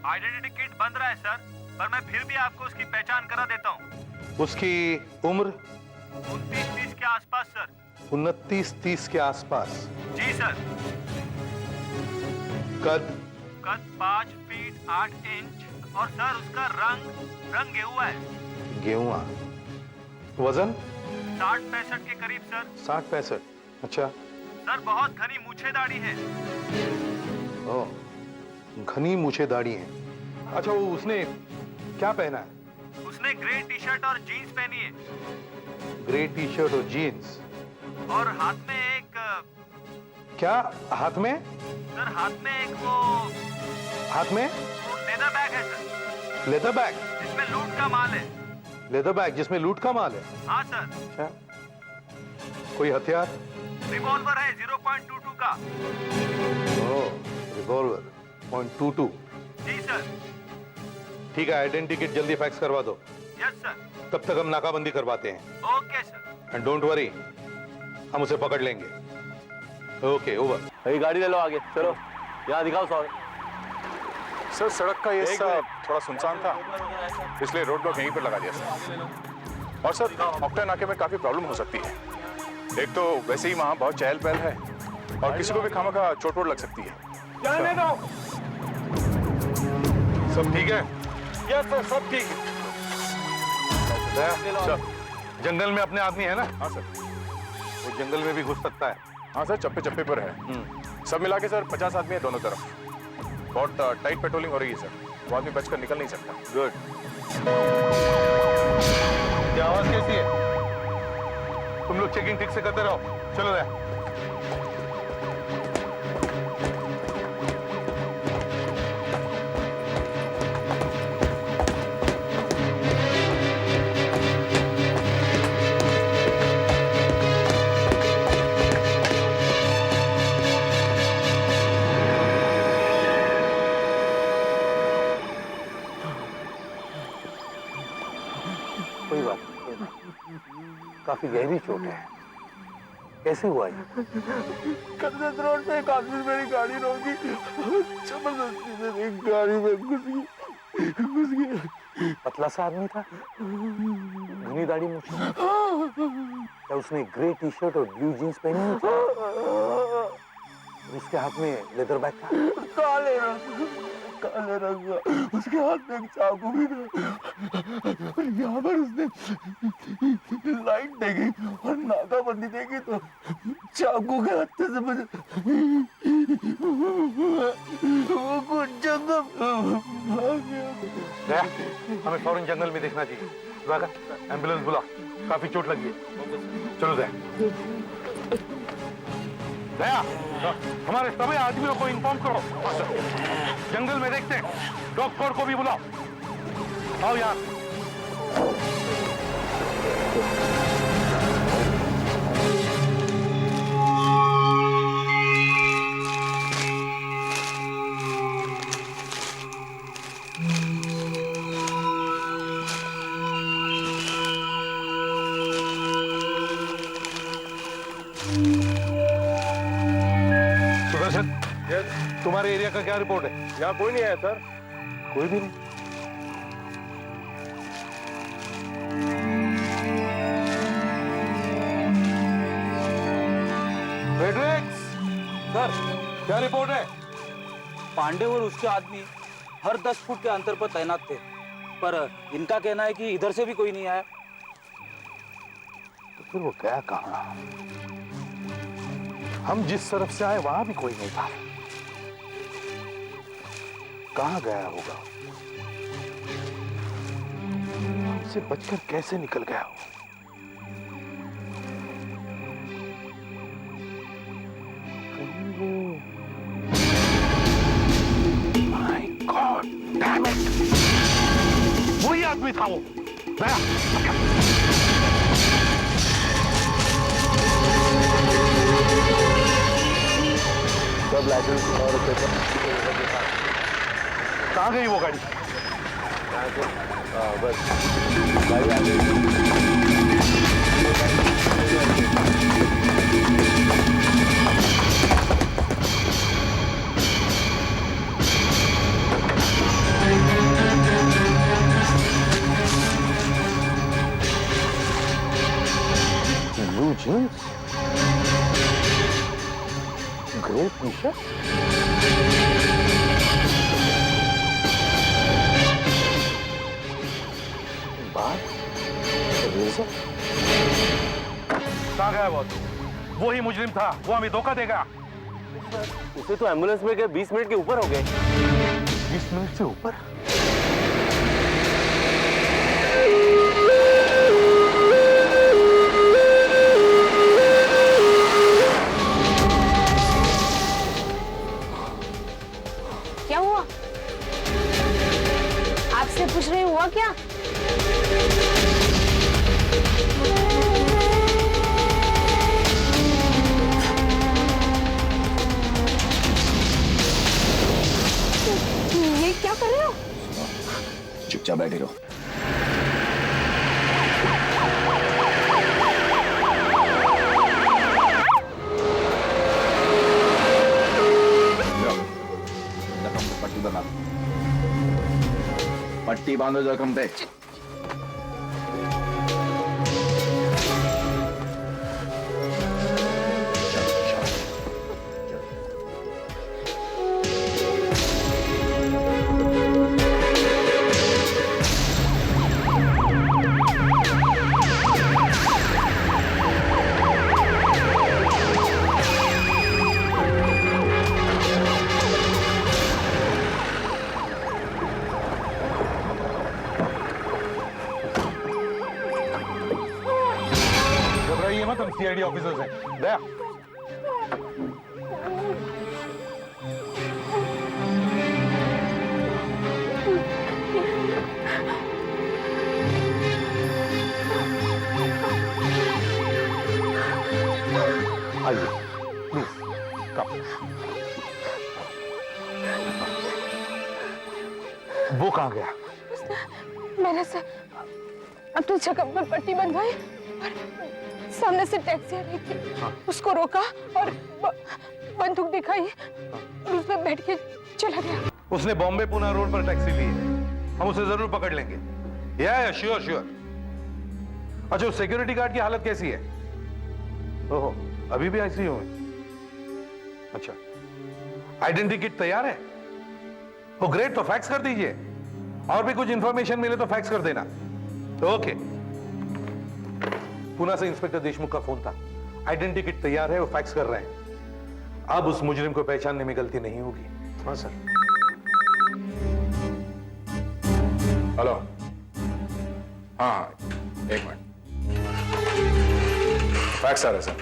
आइडेंटिटी किट बन रहा है सर, पर मैं फिर भी आपको उसकी पहचान करा देता हूँ। उसकी उम्र? 29-30 के आसपास सर। 29-30 के आसपास? जी सर। कद? कद 5 फीट 8 इंच और सर उसका रंग गेहुआ है। गेहुआ? वजन? 60-65 के करीब सर। 60-65? अच्छा सर, बहुत घनी मूछे दाढ़ी है। ओह, घनी मूछे दाढ़ी है। अच्छा, वो उसने क्या पहना है? उसने ग्रे टी शर्ट और जीन्स पहनी है। ग्रे टी शर्ट और जीन्स? और हाथ में एक क्या हाथ में? सर, हाथ में एक वो हाथ में लेदर बैग है सर। लेदर बैग जिसमें लूट का माल है। लेदर बैग जिसमें लूट का माल है? हाँ सर। अच्छा, कोई हथियार? रिवॉल्वर है 0.22 का। ओह, रिवॉल्वर .22। जी सर। ठीक है, आइडेंटिटी किट जल्दी फैक्स करवा दो। Yes sir. तब तक हम नाकाबंदी करवाते हैं। Okay sir. And don't worry, हम उसे पकड़ लेंगे। Okay, over. भाई गाड़ी ले लो आगे, चलो यहाँ दिखाओ सर। सर, सड़क का ये सब थोड़ा सुनसान था, इसलिए रोड ब्लॉक यहीं पर लगा दिया सर। और सर, ऑक्टा नाके में काफी प्रॉब्लम हो सकती है। एक तो वैसे ही वहां बहुत चहल पहल है और किसी को भी खामखा चोट वोट लग सकती है। जाने दो। सब ठीक है? यस सर, सब ठीक है। जंगल में अपने आदमी है ना? हाँ सर। वो जंगल में भी घुस सकता है। हाँ सर, चप्पे चप्पे पर है। सब मिला के सर 50 आदमी है दोनों तरफ। बहुत टाइट पेट्रोलिंग हो रही है सर, वो आदमी बचकर निकल नहीं सकता। गुड। ये आवाज कैसी है? तुम लोग चेकिंग ठीक से करते रहो। चलो रे। कोई बात नहीं, काफी गहरी चोट है। कैसे हुआ ये? कर्जत रोड पे एक आदमी मेरी गाड़ी रोकी, जबरदस्ती से एक गाड़ी में घुस गया। पतला सा आदमी था, घनी दाढ़ी मूछ। क्या उसने ग्रे टी शर्ट और ब्लू जीन्स पहनी हुई थी? उसके हाथ में लेदर बैग था? काले रंग का। उसके हाथ में एक चाकू भी था। और यहाँ पर उसने लाइट देखी और नाकाबंदी देखी तो चाकू के हत्थे से मुझे वो कुछ जंगल भाग गया। हमें फौरन जंगल में देखना चाहिए। एम्बुलेंस बुला, काफी चोट लगी है। चलो जाए। दया, हमारे सभी आदमियों को इन्फॉर्म करो। जंगल में देखते हैं, डॉग स्क्वाड को भी बुलाओ। आओ यार। सुदर्शन, तुम्हारे एरिया का क्या रिपोर्ट है? यहाँ कोई नहीं आया सर। कोई भी नहीं। फेडरिक्स, सर क्या रिपोर्ट है? पांडे और उसके आदमी हर 10 फुट के अंतर पर तैनात थे, पर इनका कहना है कि इधर से भी कोई नहीं आया। तो फिर वो गया कहाँ? हम जिस तरफ से आए वहां भी कोई नहीं था। कहाँ गया होगा? हमसे बचकर कैसे निकल गया हो? कहीं वो माय गॉड डैम इट, वही आदमी था वो। गया सब लाइसेंस और पेपर कहाँ गई वो गाड़ी? बस गाड़ी आ गई। Blue jeans, grey t-shirt. कहाँ गया वो? वही मुजरिम था, वो हमें धोखा देगा। उसे तो एम्बुलेंस में गए 20 मिनट के ऊपर हो गए। 20 मिनट से ऊपर? क्या हुआ? आपसे पूछ रही हुआ क्या? ये क्या कर रहे हो? चुपचाप बैठे रहो। पट्टी बना, पट्टी बांधो जख्म पे। मत, हम सीआईडी ऑफिसर्स हैं। दया, आइए प्लीज कम। वो कहाँ गया? मैंने से अपनी जगह पर पट्टी बंधवाई और सामने से टैक्सी आ रही थी। उसको रोका और बंदूक दिखाई और उसमें बैठ के चला गया। उसने बॉम्बे पुणे रोड पर टैक्सी ली है, हम उसे जरूर पकड़ लेंगे। या श्योर श्योर। अच्छा, उस सिक्योरिटी गार्ड की हालत कैसी है? ओहो, अभी भी आईसीयू में? अच्छा, आइडेंटिटी किट तैयार है? वो ग्रेट, तो फैक्स कर दीजिए। और भी कुछ इंफॉर्मेशन मिले तो फैक्स कर देना। ओके। पुणे से इंस्पेक्टर देशमुख का फोन था, आइडेंटिटी किट तैयार है, वो फैक्स कर रहे हैं। अब उस मुजरिम को पहचानने में गलती नहीं होगी। हाँ सर। हेलो, हाँ एक मिनट, फैक्स आ रहा है सर।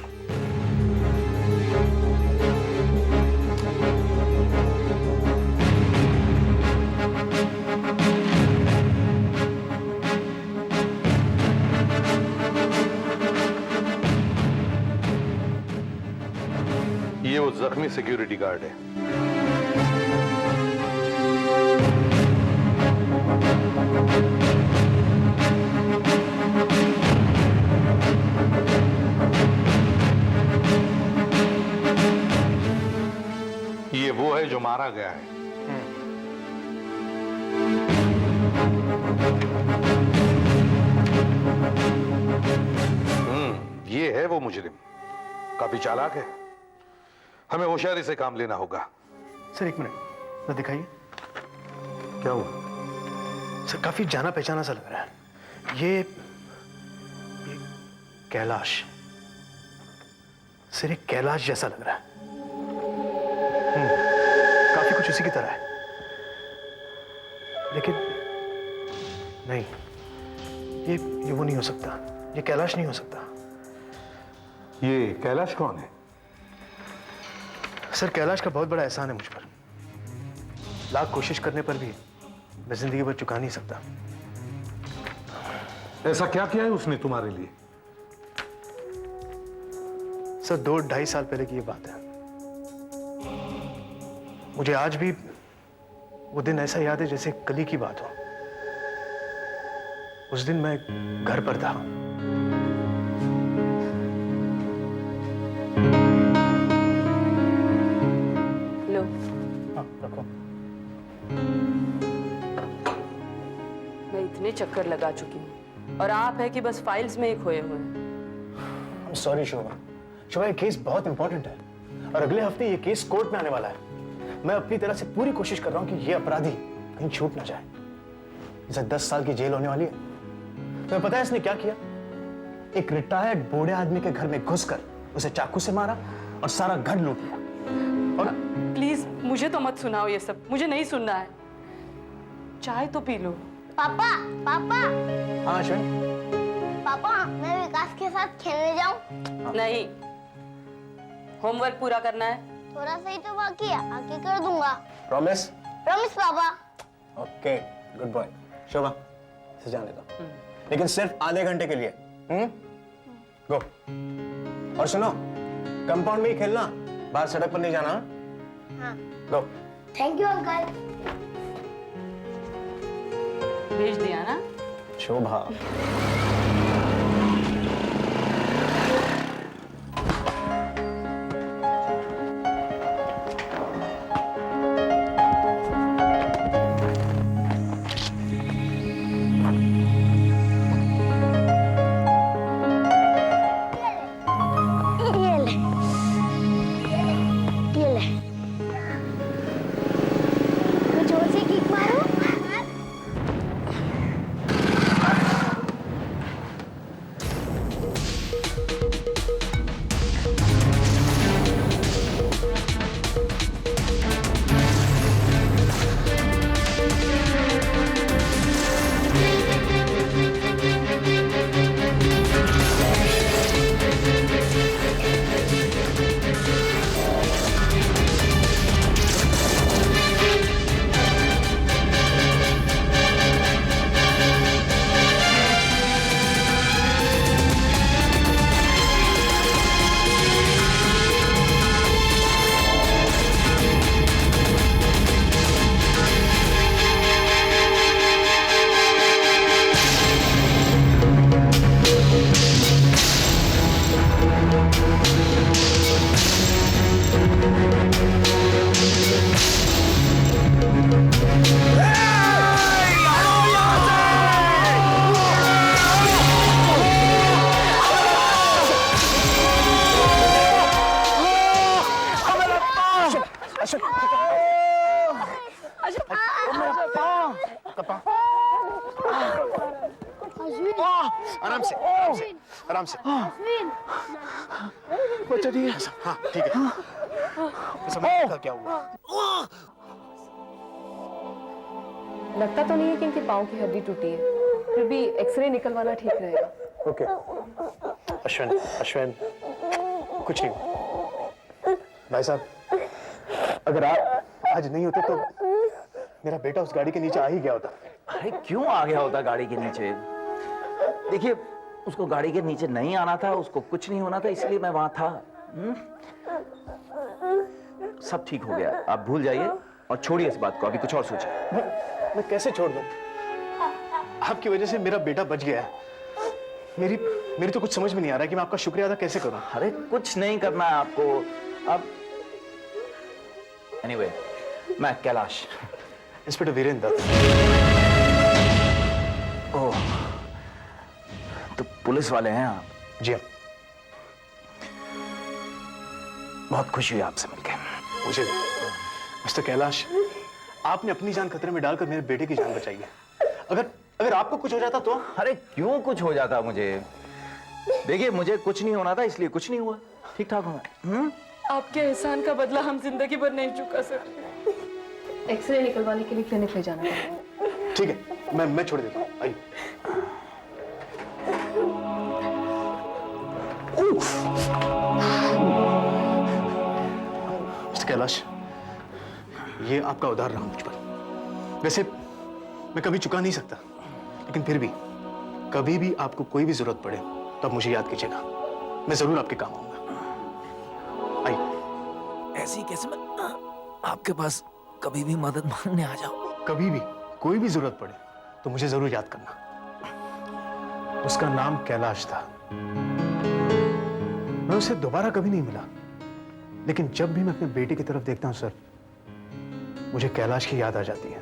जख्मी सिक्योरिटी गार्ड है। ये वो है जो मारा गया है। ये है वो मुजरिम, काफी चालाक है। हमें होशियारी से काम लेना होगा। सर एक मिनट, ना दिखाइए। क्या हुआ? सर काफी जाना पहचाना सा लग रहा है। ये कैलाश, सर एक कैलाश जैसा लग रहा है। काफी कुछ उसी की तरह है, लेकिन नहीं, ये वो नहीं हो सकता। ये कैलाश नहीं हो सकता। ये कैलाश कौन है? सर कैलाश का बहुत बड़ा एहसान है मुझ पर। लाख कोशिश करने पर भी मैं जिंदगी भर चुका नहीं सकता। ऐसा क्या किया है उसने तुम्हारे लिए? सर 2-2.5 साल पहले की ये बात है। मुझे आज भी वो दिन ऐसा याद है जैसे कल ही की बात हो। उस दिन मैं घर पर था। लो। हाँ, रखो। मैं इतने चक्कर लगा चुकी हूँ और आप है कि बस फाइल्स में ही खोए हुए हैं। सॉरी शोभा। शोभा, ये केस बहुत इंपॉर्टेंट है और अगले हफ्ते ये केस कोर्ट में आने वाला है। मैं अपनी तरह से पूरी कोशिश कर रहा हूँ कि ये अपराधी कहीं छूट ना जाए। इसे 10 साल की जेल होने वाली है। तुम्हें पता है इसने क्या किया? एक रिटायर्ड बूढ़े आदमी के घर में घुसकर उसे चाकू से मारा और सारा घर लूट लिया। और प्लीज मुझे तो मत सुनाओ ये सब, मुझे नहीं सुनना है। चाय तो पी लो। पापा, पापा। हाँ अश्विन। पापा, मैं विकास के साथ खेलने जाऊं? नहीं, होमवर्क पूरा करना है। थोड़ा सा ही तो बाकी है, आके कर दूंगा। प्रॉमिस? प्रॉमिस पापा। Okay, good boy. शोभा, इसे जाने दो, लेकिन सिर्फ आधे घंटे के लिए। गो। और सुनो, कंपाउंड में ही खेलना, बाहर सड़क पर नहीं जाना। हाँ। गो। Thank you uncle. भेज दिया ना? शोभा। आराम से, आराम से, आराम से। बच्चा ठीक है? हाँ ठीक है। समझ क्या हुआ? लगता तो नहीं है कि इनके पाँव की हड्डी टूटी है, फिर भी एक्सरे निकलवाना ठीक रहेगा। ओके। अश्विन, अश्विन, कुछ नहीं। भाई साहब, अगर आप आज नहीं होते तो मेरा बेटा उस गाड़ी के नीचे आ ही गया होता। अरे क्यों आ गया होता गाड़ी के नीचे? देखिए, उसको गाड़ी के नीचे नहीं आना था, उसको कुछ नहीं होना था, इसलिए मैं वहां था। सब ठीक हो गया, आप भूल जाइए और छोड़िए इस बात को, अभी कुछ और सोचिए। मैं कैसे छोड़ दूं? आपकी वजह से मेरा बेटा बच गया है। मेरी तो कुछ समझ में नहीं आ रहा है कि मैं आपका शुक्रिया अदा कैसे करूं। अरे कुछ नहीं करना है आपको अब। एनीवे, मैं कैलाश, इंस्पेक्टर वीरेंद्र। ओह, तो पुलिस वाले हैं आप? जी हाँ। बहुत खुशी हुई आपसे मिलकर। मुझे भी। मिस्टर कैलाश, आपने अपनी जान खतरे में डालकर मेरे बेटे की जान बचाई है। अगर आपको कुछ हो जाता तो? अरे क्यों कुछ हो जाता मुझे? देखिए, मुझे कुछ नहीं होना था, इसलिए कुछ नहीं हुआ। ठीक ठाक हूँ मैं। आपके एहसान का बदला हम जिंदगी भर नहीं चुका सकते। एक्सरे निकलवाने के लिए क्लिनिक ले जाना है। ठीक है, मैं छोड़ देता हूँ। आइए। मिस्टर कैलाश, ये आपका उधार रहा मुझ पर। वैसे मैं कभी चुका नहीं सकता, लेकिन फिर भी कभी भी आपको कोई भी जरूरत पड़े तो आप मुझे याद कीजिएगा। मैं जरूर आपके काम आऊंगा। आइए। ऐसी कैसे मैं आपके पास कभी भी मदद मांगने आ जाऊं? कभी भी कोई भी जरूरत पड़े तो मुझे जरूर याद करना। उसका नाम कैलाश था। मैं उसे दोबारा कभी नहीं मिला, लेकिन जब भी मैं अपने बेटे की तरफ देखता हूं सर, मुझे कैलाश की याद आ जाती है।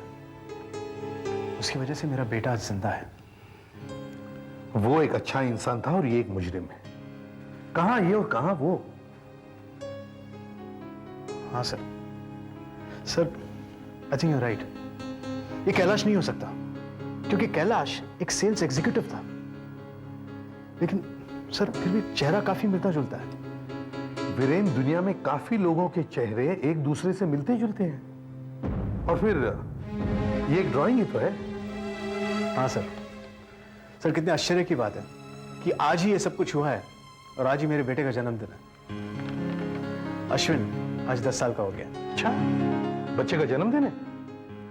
उसकी वजह से मेरा बेटा आज जिंदा है। वो एक अच्छा इंसान था और ये एक मुजरिम है। कहां ये और कहां वो? हाँ sir, I think you right. ये कैलाश नहीं हो सकता, क्योंकि कैलाश एक सेल्स एग्जीक्यूटिव था। लेकिन सर, फिर भी चेहरा काफी मिलता जुलता है। वीरेन, दुनिया में काफी लोगों के चेहरे एक दूसरे से मिलते जुलते हैं। और फिर ये एक ड्राइंग ही तो है। हाँ सर, कितने आश्चर्य की बात है कि आज ही ये सब कुछ हुआ है और आज ही मेरे बेटे का जन्मदिन है। अश्विन आज 10 साल का हो गया। अच्छा, बच्चे का जन्मदिन है?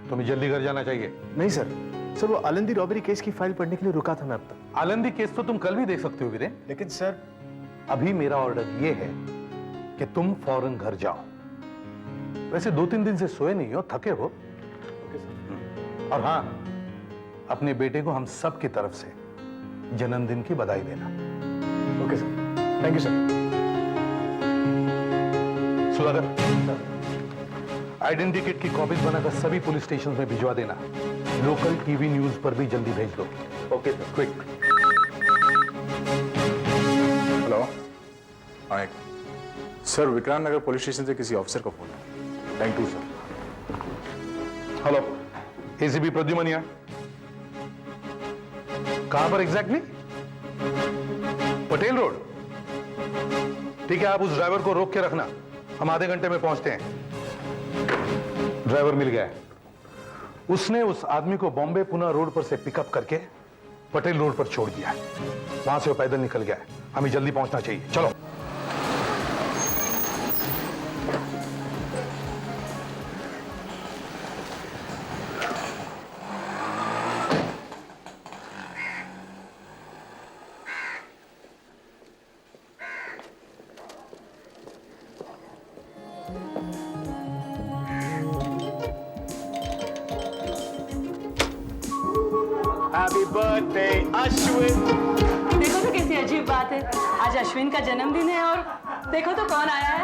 तुम्हें जल्दी घर जाना चाहिए। नहीं सर, वो आलंदी रॉबरी केस की फाइल पढ़ने के लिए रुका था मैं अब तक। आलंदी केस तो तुम कल भी देख सकते हो वीरेन। लेकिन सर, अभी मेरा ऑर्डर ये है कि तुम फौरन घर जाओ। वैसे 2-3 दिन से सोए नहीं हो, थके हो। और हाँ, अपने बेटे को हम सब की तरफ से जन्मदिन की बधाई देना। Okay sir, thank you sir. Sudhakar, identity kit की कॉपीज बनाकर सभी पुलिस स्टेशन में भिजवा देना। लोकल टीवी न्यूज पर भी जल्दी भेज दो। Okay sir, quick. हेलो, हाँ सर, विक्रांत नगर पुलिस स्टेशन से किसी ऑफिसर का फोन है। Thank you sir. Hello, ACP Pradyuman. कहां पर एग्जैक्टली? पटेल रोड। ठीक है, आप उस ड्राइवर को रोक के रखना, हम आधे घंटे में पहुंचते हैं। ड्राइवर मिल गया है। उसने उस आदमी को बॉम्बे पुणे रोड पर से पिकअप करके पटेल रोड पर छोड़ दिया है। वहां से वो पैदल निकल गया है। हमें जल्दी पहुंचना चाहिए, चलो। Happy birthday Ashwin. देखो तो कैसी अजीब बात है, आज अश्विन का जन्मदिन है और देखो तो कौन आया है।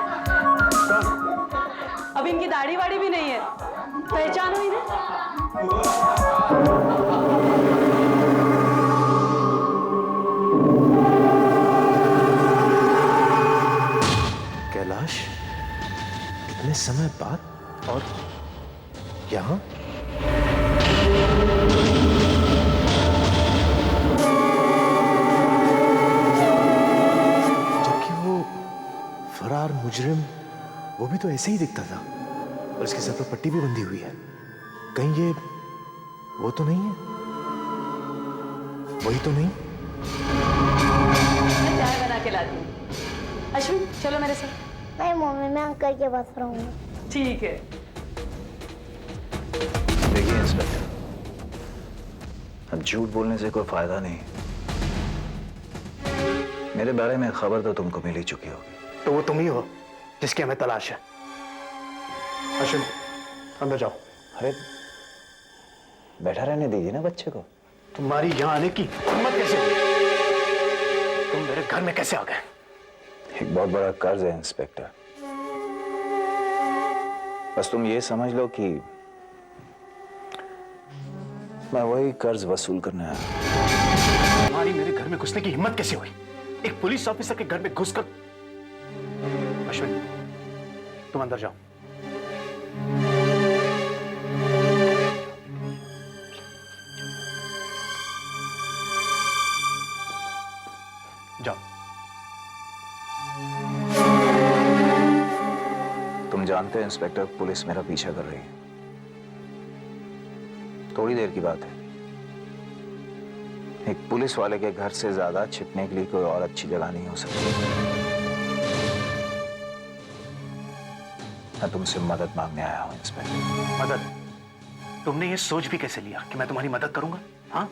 अब इनकी दाढ़ी वाड़ी भी नहीं है, पहचानो इन्हें? कैलाश, इतने समय बाद और यहाँ? जबकि वो फरार मुजरिम, वो भी तो ऐसे ही दिखता था और इसके सर पर पट्टी भी बंधी हुई है। कहीं ये वो तो नहीं है? वही तो नहीं? मैं चाय बना के लाती हूँ। अश्विन, चलो मेरे साथ। नहीं मम्मी, मैं अंकल के पास रहूंगी। ठीक है। देखिए इंस्पेक्टर, अब झूठ बोलने से कोई फायदा नहीं। मेरे बारे में खबर तो तुमको मिल ही चुकी होगी। तो वो तुम ही हो जिसकी हमें तलाश है। अश्विन, अंदर जाओ। अरे बैठा रहने दीजिए ना बच्चे को। तुम्हारी यहां आने की हिम्मत कैसे हुई? तुम मेरे घर में कैसे आ गए? एक बहुत बड़ा कर्ज है इंस्पेक्टर। बस तुम ये समझ लो कि मैं वही कर्ज वसूल करने आया। तुम्हारी मेरे घर में घुसने की हिम्मत कैसे हुई? एक पुलिस ऑफिसर के घर में घुसकर। अश्विन, तुम अंदर जाओ। जाओ। तुम जानते हो इंस्पेक्टर, पुलिस मेरा पीछा कर रही है। थोड़ी देर की बात है, एक पुलिस वाले के घर से ज्यादा छिपने के लिए कोई और अच्छी जगह नहीं हो सकती। मैं तुमसे मदद मांगने आया हूं इंस्पेक्टर। मदद? तुमने ये सोच भी कैसे लिया कि मैं तुम्हारी मदद करूंगा? हाँ,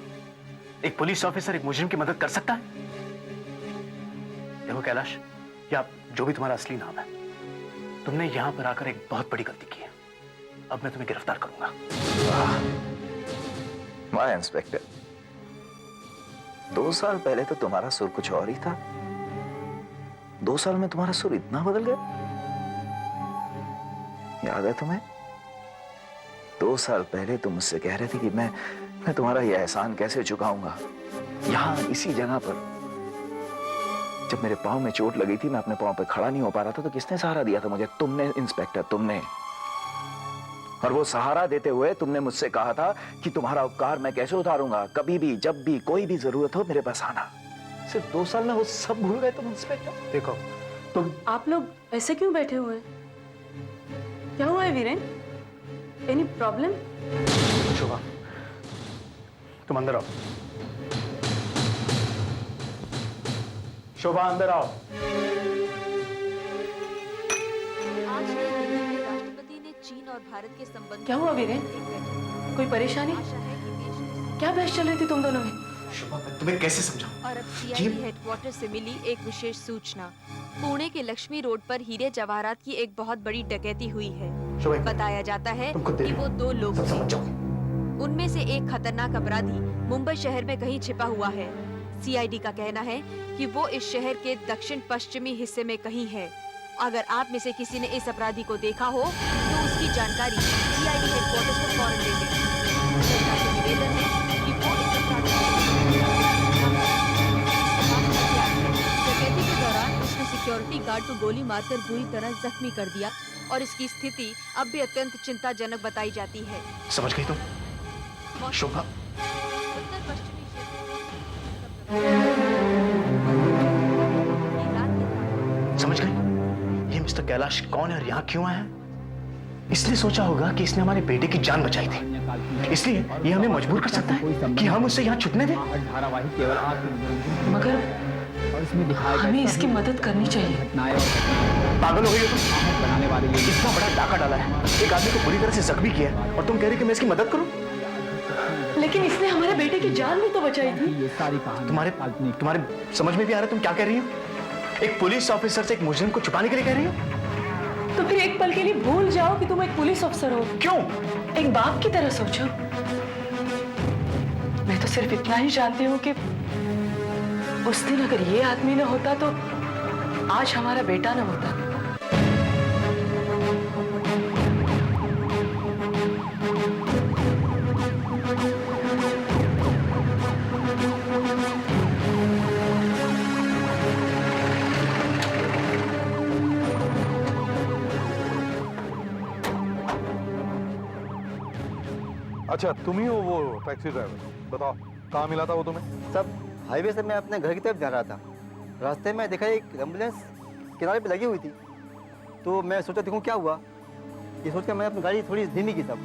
एक पुलिस ऑफिसर एक मुजरिम की मदद कर सकता है? देखो कैलाश, या जो भी तुम्हारा असली नाम है, तुमने यहां पर आकर एक बहुत बड़ी गलती की है। अब मैं तुम्हें गिरफ्तार करूंगा। वाह इंस्पेक्टर, 2 साल पहले तो तुम्हारा सुर कुछ और ही था। 2 साल में तुम्हारा सुर इतना बदल गया। याद है तुम्हें? 2 साल पहले तुम मुझसे कह रहे थे कि मैं तुम्हारा यह एहसान कैसे चुकाऊंगा। यहां इसी जगह पर जब मेरे पांव में चोट लगी थी, मैं अपने पांव पे खड़ा नहीं हो पा रहा था, तो किसने सहारा दिया था मुझे? तुमने इंस्पेक्टर, तुमने। और वो सहारा देते हुए तुमने मुझसे कहा था कि तुम्हारा उपकार मैं कैसे उतारूंगा, कभी भी जब भी कोई भी जरूरत हो मेरे पास आना। सिर्फ 2 साल में वो सब भूल गए तुम इंस्पेक्टर। देखो तुम, आप लोग ऐसे क्यों बैठे हुए हैं? क्या हुआ है वीरेन? Any problem? शोभा, तुम अंदर आओ। शोभा, अंदर आओ। राष्ट्रपति ने चीन और भारत के संबंध। क्या हुआ वीरेन? कोई परेशानी? क्या बहस चल रही थी तुम दोनों में? शोभा, मैं तुम्हें कैसे समझाऊं? और अब सीआईडी हेडक्वार्टर से मिली एक विशेष सूचना। पुणे के लक्ष्मी रोड पर हीरे जवाहरात की एक बहुत बड़ी डकैती हुई है। बताया जाता है कि वो 2 लोग थे। उनमें से एक खतरनाक अपराधी मुंबई शहर में कहीं छिपा हुआ है। सीआईडी का कहना है कि वो इस शहर के दक्षिण पश्चिमी हिस्से में कहीं है। अगर आप में से किसी ने इस अपराधी को देखा हो तो उसकी जानकारी सीआईडी हेडक्वार्टर्स को फौरन दे दें। सरकार से निवेदन है कि वो इस अपराधी डकैती के दौरान उसने सिक्योरिटी गार्ड को गोली मारकर बुरी तरह जख्मी कर दिया और इसकी स्थिति अब भी अत्यंत चिंताजनक बताई जाती है। समझ गई तुम? शोभा, समझ गई? ये मिस्टर कैलाश कौन है और यहाँ क्यों आया? इसने सोचा होगा कि इसने हमारे बेटे की जान बचाई थी, इसलिए ये हमें मजबूर कर सकता है कि हम उससे यहाँ छुपने दें। मगर हमें इसकी मदद करनी चाहिए। पागल हो गई हो तुम? बनाने वाले इतना बड़ा डाका डाला है, एक आदमी को बुरी तरह से जख्मी किया है, और तुम कह रही कि मैं इसकी मदद करूं? लेकिन इसने हमारे बेटे की जान भी तो बचाई थी। ये सारी कहानी तुम्हारे समझ में भी आ रहा है तुम क्या कह रही हो? एक पुलिस ऑफिसर से एक मुजरिम को छुपाने के लिए कह रही हो? तो फिर एक पल के लिए भूल जाओ कि तुम एक पुलिस अफसर हो। क्यों? एक बाप की तरह सोचो। मैं तो सिर्फ इतना ही जानती हूँ कि उस दिन अगर ये आदमी न होता तो आज हमारा बेटा न होता। अच्छा, तुम ही हो वो टैक्सी ड्राइवर? बताओ, कहाँ मिला था वो तुम्हें? सब हाईवे से मैं अपने घर की तरफ जा रहा था। रास्ते में देखा एक एम्बुलेंस किनारे पे लगी हुई थी, तो मैं सोचा देखूं क्या हुआ। ये सोचकर मैंने अपनी गाड़ी थोड़ी धीमी की। सब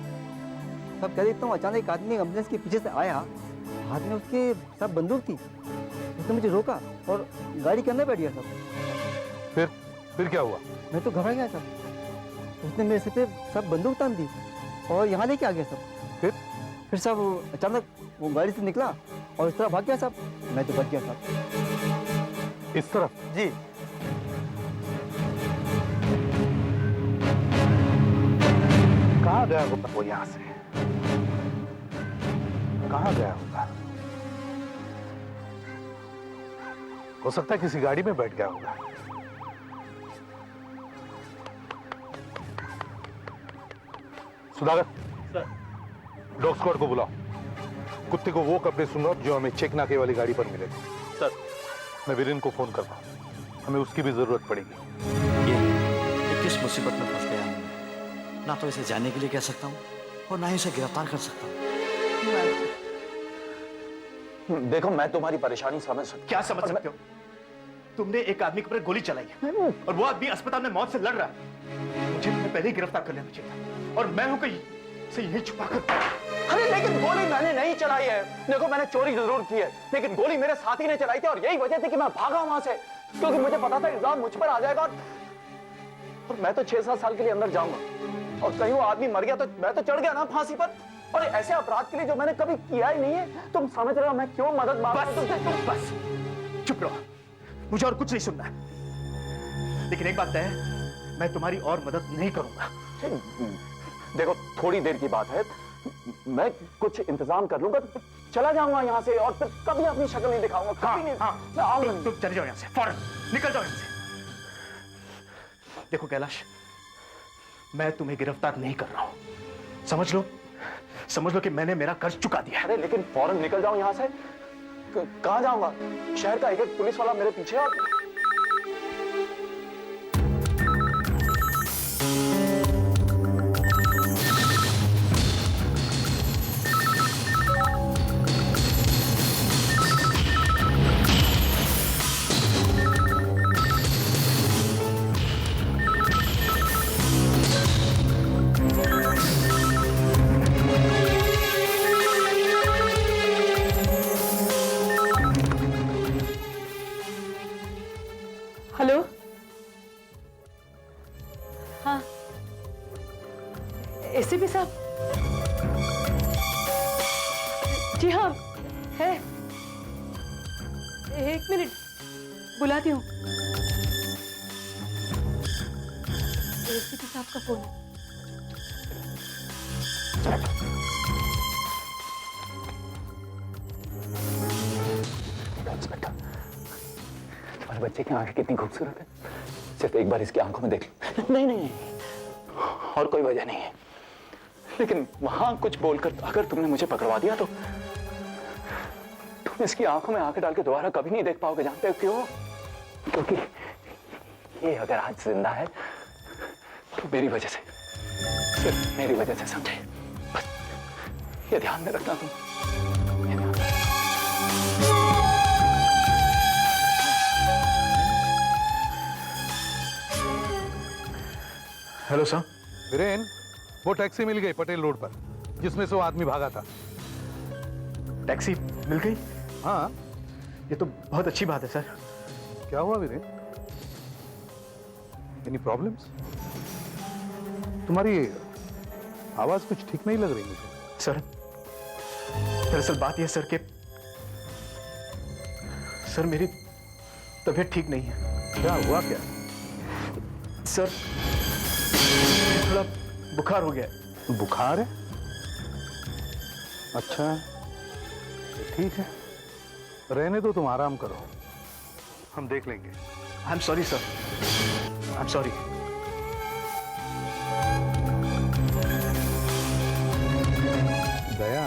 कह देखता हूँ अचानक एक आदमी एम्बुलेंस के पीछे से आया, हाथ में उसके सब बंदूक थी। उसने मुझे रोका और गाड़ी के अंदर बैठ गया। सब फिर क्या हुआ? मैं तो घबरा गया। सब उसने मेरे सिर पे सब बंदूक तान दी और यहाँ लेके आ गया। सब फिर सब अचानक वो गाड़ी से निकला और इस तरह भाग गया। सब मैं तो बच गया। सब इस तरफ? जी। कहाँ गया होगा वो यहां से? कहाँ गया होगा? हो सकता है किसी गाड़ी में बैठ गया होगा। सुधाकर, डॉग स्क्वाड को बुलाओ। कुत्ते को वो कपड़े सुंघाओ जो हमें चेक नाके वाली गाड़ी पर मिले। सर, मैं वीरेन को फोन करता हूं, हमें उसकी भी जरूरत पड़ेगी। ये किस मुसीबत में फंस गया हूं? ना तो इसे जाने के लिए कह सकता हूं और ना ही इसे गिरफ्तार कर सकता हूं। देखो, मैं तुम्हारी परेशानी समझ सकता हूं। क्या समझ सकते हो? तुमने एक आदमी के ऊपर गोली चलाई है और वो आदमी अस्पताल में मौत से लड़ रहा है। मुझे तुम्हें पहले ही गिरफ्तार कर लेना चाहिए था और मैं हूं कि इसे यही छुपा कर। अरे लेकिन गोली मैंने नहीं चलाई है। देखो, मैंने चोरी जरूर की है, लेकिन गोली मेरे साथी ने चलाई थी और यही वजह थी कि मैं भागा वहां से, क्योंकि मुझे पता था इल्जाम मुझ पर आ जाएगा और मैं तो 6-7 साल के लिए अंदर जाऊंगा और कहीं वो आदमी मर गया तो मैं तो चढ़ गया ना फांसी पर। और ऐसे अपराध के लिए जो मैंने कभी किया ही नहीं है, तुम समझ रहे हो मैं क्यों मदद मांग रहा हूं? बस चुप रहो, मुझे और कुछ नहीं सुनना है। लेकिन एक बात तय है, मैं तुम्हारी और मदद नहीं करूंगा। देखो, थोड़ी देर की बात है, मैं कुछ इंतजाम कर लूंगा, चला जाऊंगा यहाँ से और फिर कभी अपनी शक्ल नहीं दिखाऊंगा। कभी नहीं। मैं आऊंगा। तुम चले जाओ यहाँ से, फौरन निकल जाओ यहाँ से। देखो कैलाश, मैं तुम्हें गिरफ्तार नहीं कर रहा हूं। समझ लो कि मैंने मेरा कर्ज चुका दिया। अरे लेकिन फौरन निकल जाओ यहाँ से। कहाँ जाऊंगा? शहर का एक पुलिस वाला मेरे पीछे है। हेलो, हाँ, एसीपी साहब? जी हाँ, है। एक मिनट, बुलाती हूँ। एसीपी साहब का फोन है। तुम्हारे बच्चे की आंखें कितनी खूबसूरत है, सिर्फ एक बार इसकी आंखों में देख लो। नहीं, और कोई वजह नहीं है, लेकिन वहां कुछ बोलकर अगर तुमने मुझे पकड़वा दिया तो तुम इसकी आंखों में आंखें डाल के दोबारा कभी नहीं देख पाओगे। जानते हो क्यों? क्योंकि ये अगर आज जिंदा है तो मेरी वजह से, सिर्फ मेरी वजह से, समझे? बस ये ध्यान में रखना तुम। Hello sir. वीरेन, वो टैक्सी मिल गई पटेल रोड पर जिसमें से वो आदमी भागा था। टैक्सी मिल गई? हाँ। ये तो बहुत अच्छी बात है सर। क्या हुआ वीरेन? Any problems? तुम्हारी आवाज कुछ ठीक नहीं लग रही मुझे। सर, दरअसल बात यह सर के सर मेरी तबीयत ठीक नहीं है। क्या हुआ? क्या सर, थोड़ा बुखार हो गया। बुखार है? अच्छा, ठीक है, रहने दो, तुम आराम करो, हम देख लेंगे। I am sorry sir, I am sorry. Daya,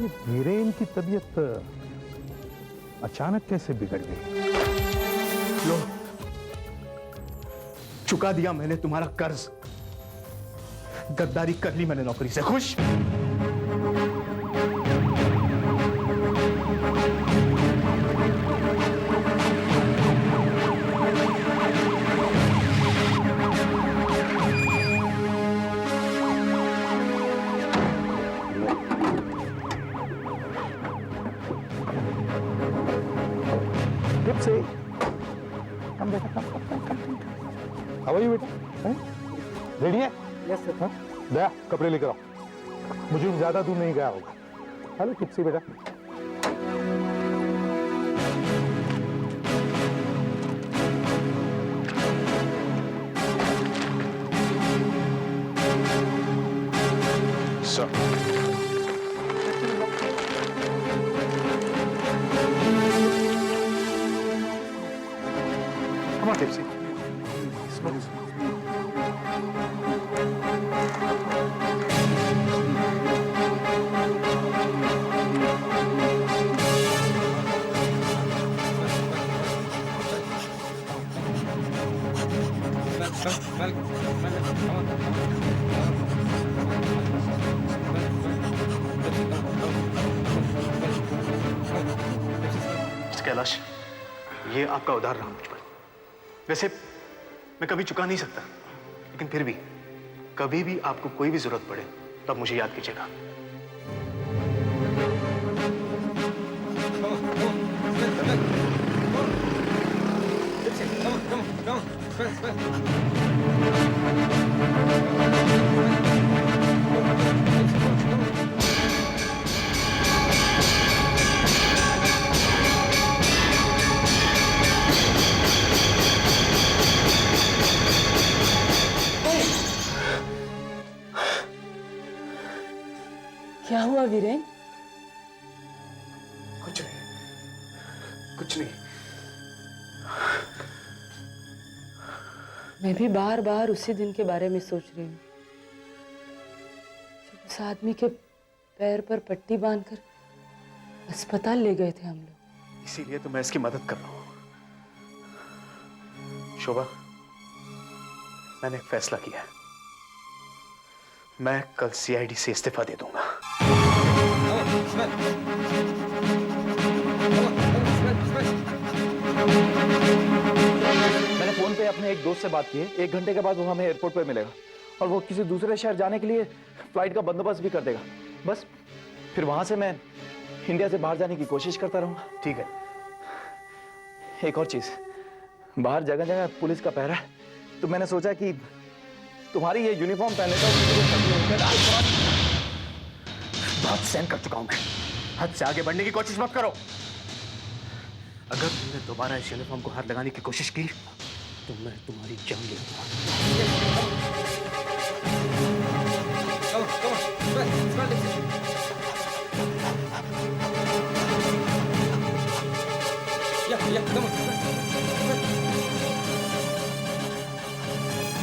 ये वीरेन की तबीयत अचानक कैसे बिगड़ गई? लो, चुका दिया मैंने तुम्हारा कर्ज, गद्दारी कर ली मैंने नौकरी से। खुश? से कम बेटा, कम। हाउ आर यू बेटा? रेडी है? Yes sir. दया, कपड़े लेकर आओ, मुझे ज्यादा दूर नहीं गया होगा। हेलो किप्सी बेटा। Sir Come on, Tipsy. Slow. Mister Kailash, ये आपका उधार रहा मुझ पर। वैसे मैं कभी चुका नहीं सकता, लेकिन फिर भी कभी भी आपको कोई भी जरूरत पड़े तब मुझे याद कीजिएगा। क्या हुआ वीरेन? कुछ नहीं, कुछ नहीं। मैं भी बार बार उसी दिन के बारे में सोच रही हूँ जब उस आदमी के पैर पर पट्टी बांधकर अस्पताल ले गए थे हम लोग। इसीलिए तो मैं इसकी मदद कर रहा हूँ। शोभा, मैंने एक फैसला किया है। मैं कल सीआईडी से इस्तीफा दे दूंगा। मैंने फोन पे अपने एक दोस्त से बात की है। 1 घंटे के बाद वो हमें एयरपोर्ट पे मिलेगा और वो किसी दूसरे शहर जाने के लिए फ्लाइट का बंदोबस्त भी कर देगा। बस फिर वहां से मैं इंडिया से बाहर जाने की कोशिश करता रहूंगा। ठीक है। एक और चीज, बाहर जगह जगह पुलिस का पहरा है, तो मैंने सोचा कि तुम्हारी ये यूनिफॉर्म पहन लेता हूं। बहुत सहन कर चुका हूं मैं। हद से आगे बढ़ने की कोशिश मत करो। अगर तुमने दोबारा इस यूनिफॉर्म को हाथ लगाने की कोशिश की तो मैं तुम्हारी जान ले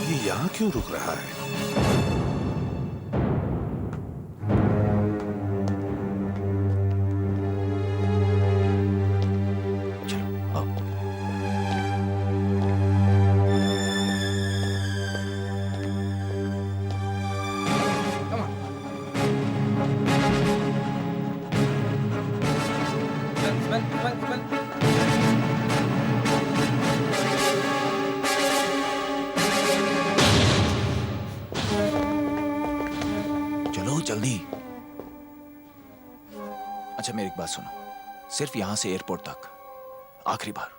ये यहाँ क्यों रुक रहा है? जल्दी। अच्छा मेरी एक बात सुनो, सिर्फ यहां से एयरपोर्ट तक आखिरी बार,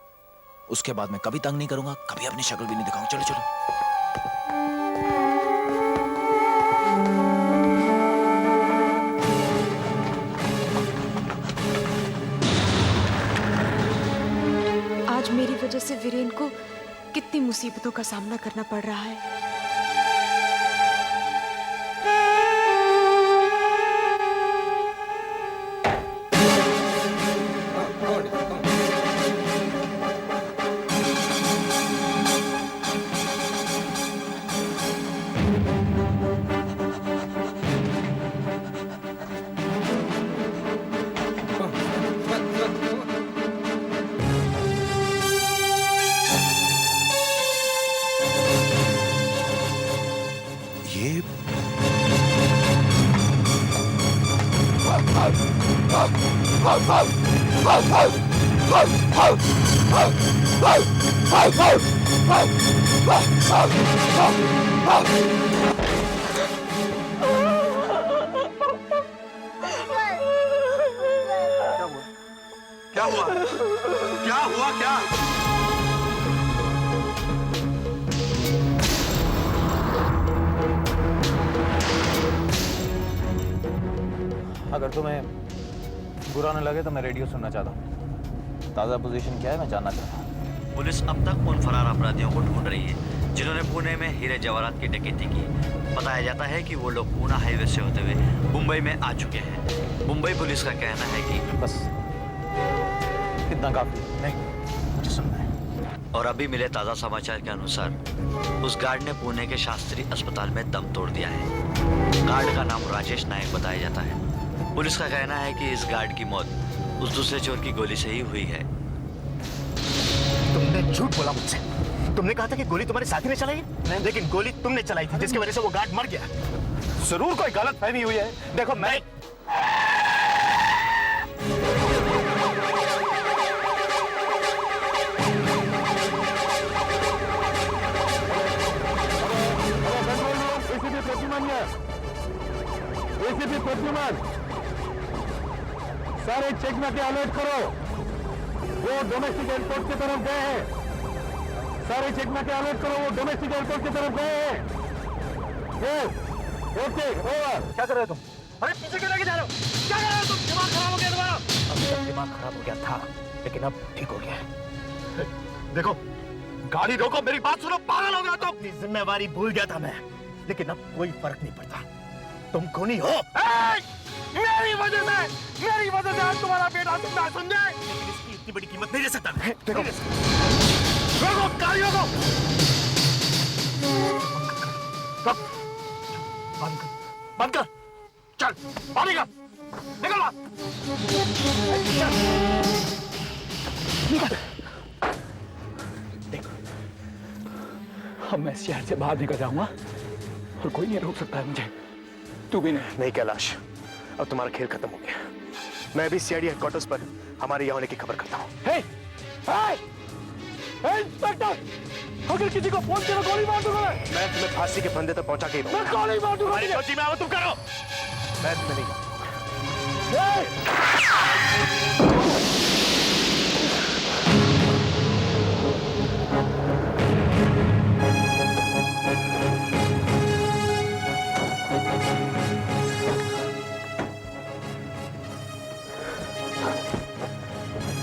उसके बाद मैं कभी तंग नहीं करूंगा, कभी अपनी शक्ल भी नहीं दिखाऊंगा। चलो चलो। आज मेरी वजह से वीरेन को कितनी मुसीबतों का सामना करना पड़ रहा है। क्या हुआ? क्या हुआ? क्या? अगर तुम्हें बुरा न लगे तो मैं रेडियो सुनना चाहता हूँ। ताज़ा पोजीशन क्या है मैं जानना चाहता हूँ। पुलिस अब तक उन फरार अपराधियों को ढूंढ रही है जिन्होंने पुणे में हीरे जवाहरात की डकैती की। बताया जाता है कि वो लोग पूना हाईवे से होते हुए मुंबई में आ चुके हैं। मुंबई पुलिस का कहना है कि बस इतना काफी नहीं, मुझे सुनना है। और अभी मिले ताज़ा समाचार के अनुसार उस गार्ड ने पुणे के शास्त्री अस्पताल में दम तोड़ दिया है। गार्ड का नाम राजेश नायक बताया जाता है। पुलिस का कहना है कि इस गार्ड की मौत उस दूसरे चोर की गोली से ही हुई है। तुमने झूठ बोला मुझसे। तुमने कहा था कि गोली तुम्हारे साथी ने चलाई, लेकिन गोली तुमने चलाई थी, जिसकी वजह से वो गार्ड मर गया। जरूर कोई गलत फहमी हुई है। देखो मैं एसीपी प्रतिमान, सारे चेक नाके अलर्ट करो। वो डोमेस्टिक एयरपोर्ट की तरफ गए हैं। सारे चेक नाके अलर्ट करो, वो डोमेस्टिक एयरपोर्ट की तरफ गए हैं। Okay, over. क्या कर रहे हो तुम? अरे पीछे क्यों लेके जा रहे हो? क्या कर रहे हो तुम? दिमाग खराब हो गया तुम्हारा? अब दिमाग खराब हो गया था, लेकिन अब ठीक हो गया। देखो, गाड़ी रोको, मेरी बात सुनो। पागल हो गया तुम? अपनी जिम्मेवारी भूल गया था मैं, लेकिन अब कोई फर्क नहीं पड़ता। तुम खूनी हो। मेरी वजह से आज तुम्हारा बेटा जिंदा है, समझे? लेकिन इसकी इतनी बड़ी कीमत नहीं दे सकता मैं। देखो, रोको, गाड़ी रोको। बंद कर। चल, पानी का निकल वहां। निकल। देखो, अब मैं शहर से बाहर निकल जाऊंगा और कोई नहीं रोक सकता है मुझे। तू भी नहीं कैलाश, अब तुम्हारा खेल खत्म हो गया। मैं अभी सीआईडी हेडक्वार्टर्स पर हमारे यहाँ होने की खबर करता हूँ। इंस्पेक्टर, अगर किसी को फोन करो गोली मार दूंगा मैं तुम्हें फांसी के फंदे तक पहुंचा के ही रहूंगा। मैं गोली मार दूंगा। हमारी फौजी में आओ, तुम करो। मैं तुम्हें नहीं जानता।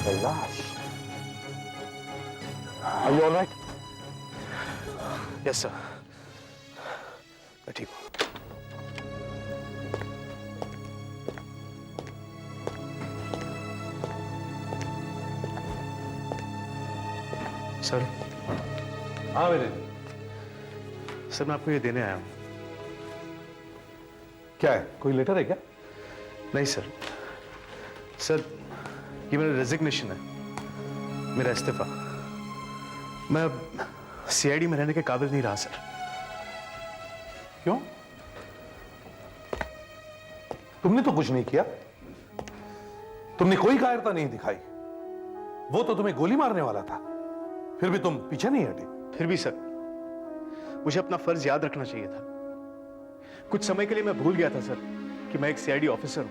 Kailash, Are you all right? Yes, sir. मैं ठीक हूँ। सर। हाँ मेरे। सर, मैं आपको ये देने आया हूँ। क्या है? कोई लेटर है क्या? नहीं सर। सर, ये मेरा रेजिग्नेशन है, मेरा इस्तीफा। मैं अब सीआईडी में रहने के काबिल नहीं रहा सर। क्यों? तुमने तो कुछ नहीं किया, तुमने कोई कायरता नहीं दिखाई। वो तो तुम्हें गोली मारने वाला था, फिर भी तुम पीछे नहीं हटे। फिर भी सर, मुझे अपना फर्ज याद रखना चाहिए था। कुछ समय के लिए मैं भूल गया था सर कि मैं एक सीआईडी ऑफिसर हूं।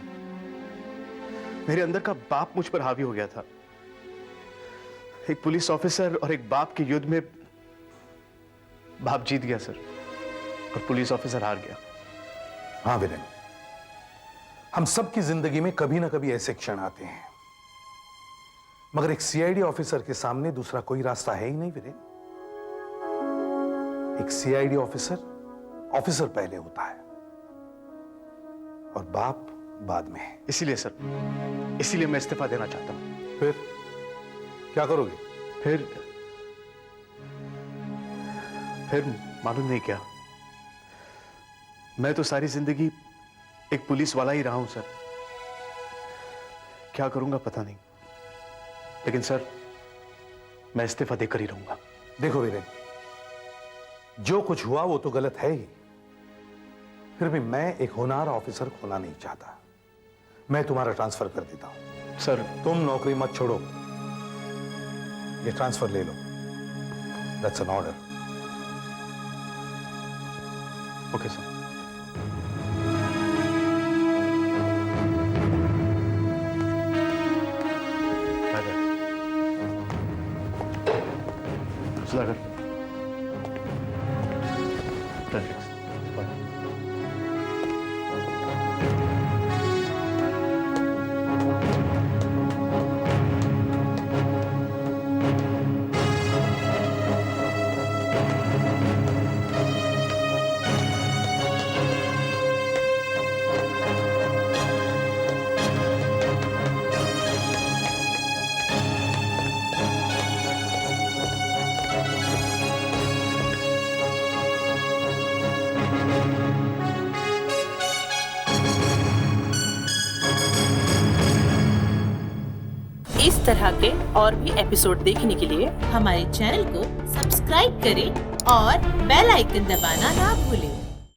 मेरे अंदर का बाप मुझ पर हावी हो गया था। एक पुलिस ऑफिसर और एक बाप के युद्ध में बाप जीत गया सर, और पुलिस ऑफिसर हार गया। हाँ वीरेन, हम सबकी जिंदगी में कभी ना कभी ऐसे क्षण आते हैं, मगर एक सीआईडी ऑफिसर के सामने दूसरा कोई रास्ता है ही नहीं वीरेन। एक सीआईडी ऑफिसर पहले होता है और बाप बाद में है। इसीलिए सर, इसीलिए मैं इस्तीफा देना चाहता हूं। फिर क्या करोगे? फिर मालूम नहीं क्या, मैं तो सारी जिंदगी एक पुलिस वाला ही रहा हूं सर। क्या करूंगा पता नहीं, लेकिन सर मैं इस्तीफा देकर ही रहूंगा। देखो वीरेन, जो कुछ हुआ वो तो गलत है ही, फिर भी मैं एक होनहार ऑफिसर खोना नहीं चाहता। मैं तुम्हारा ट्रांसफर कर देता हूं। सर, तुम नौकरी मत छोड़ो, ये ट्रांसफर ले लो। That's an order. Okay sir. Sudhakar, तरह के और भी एपिसोड देखने के लिए हमारे चैनल को सब्सक्राइब करें और बेल आइकन दबाना ना भूलें।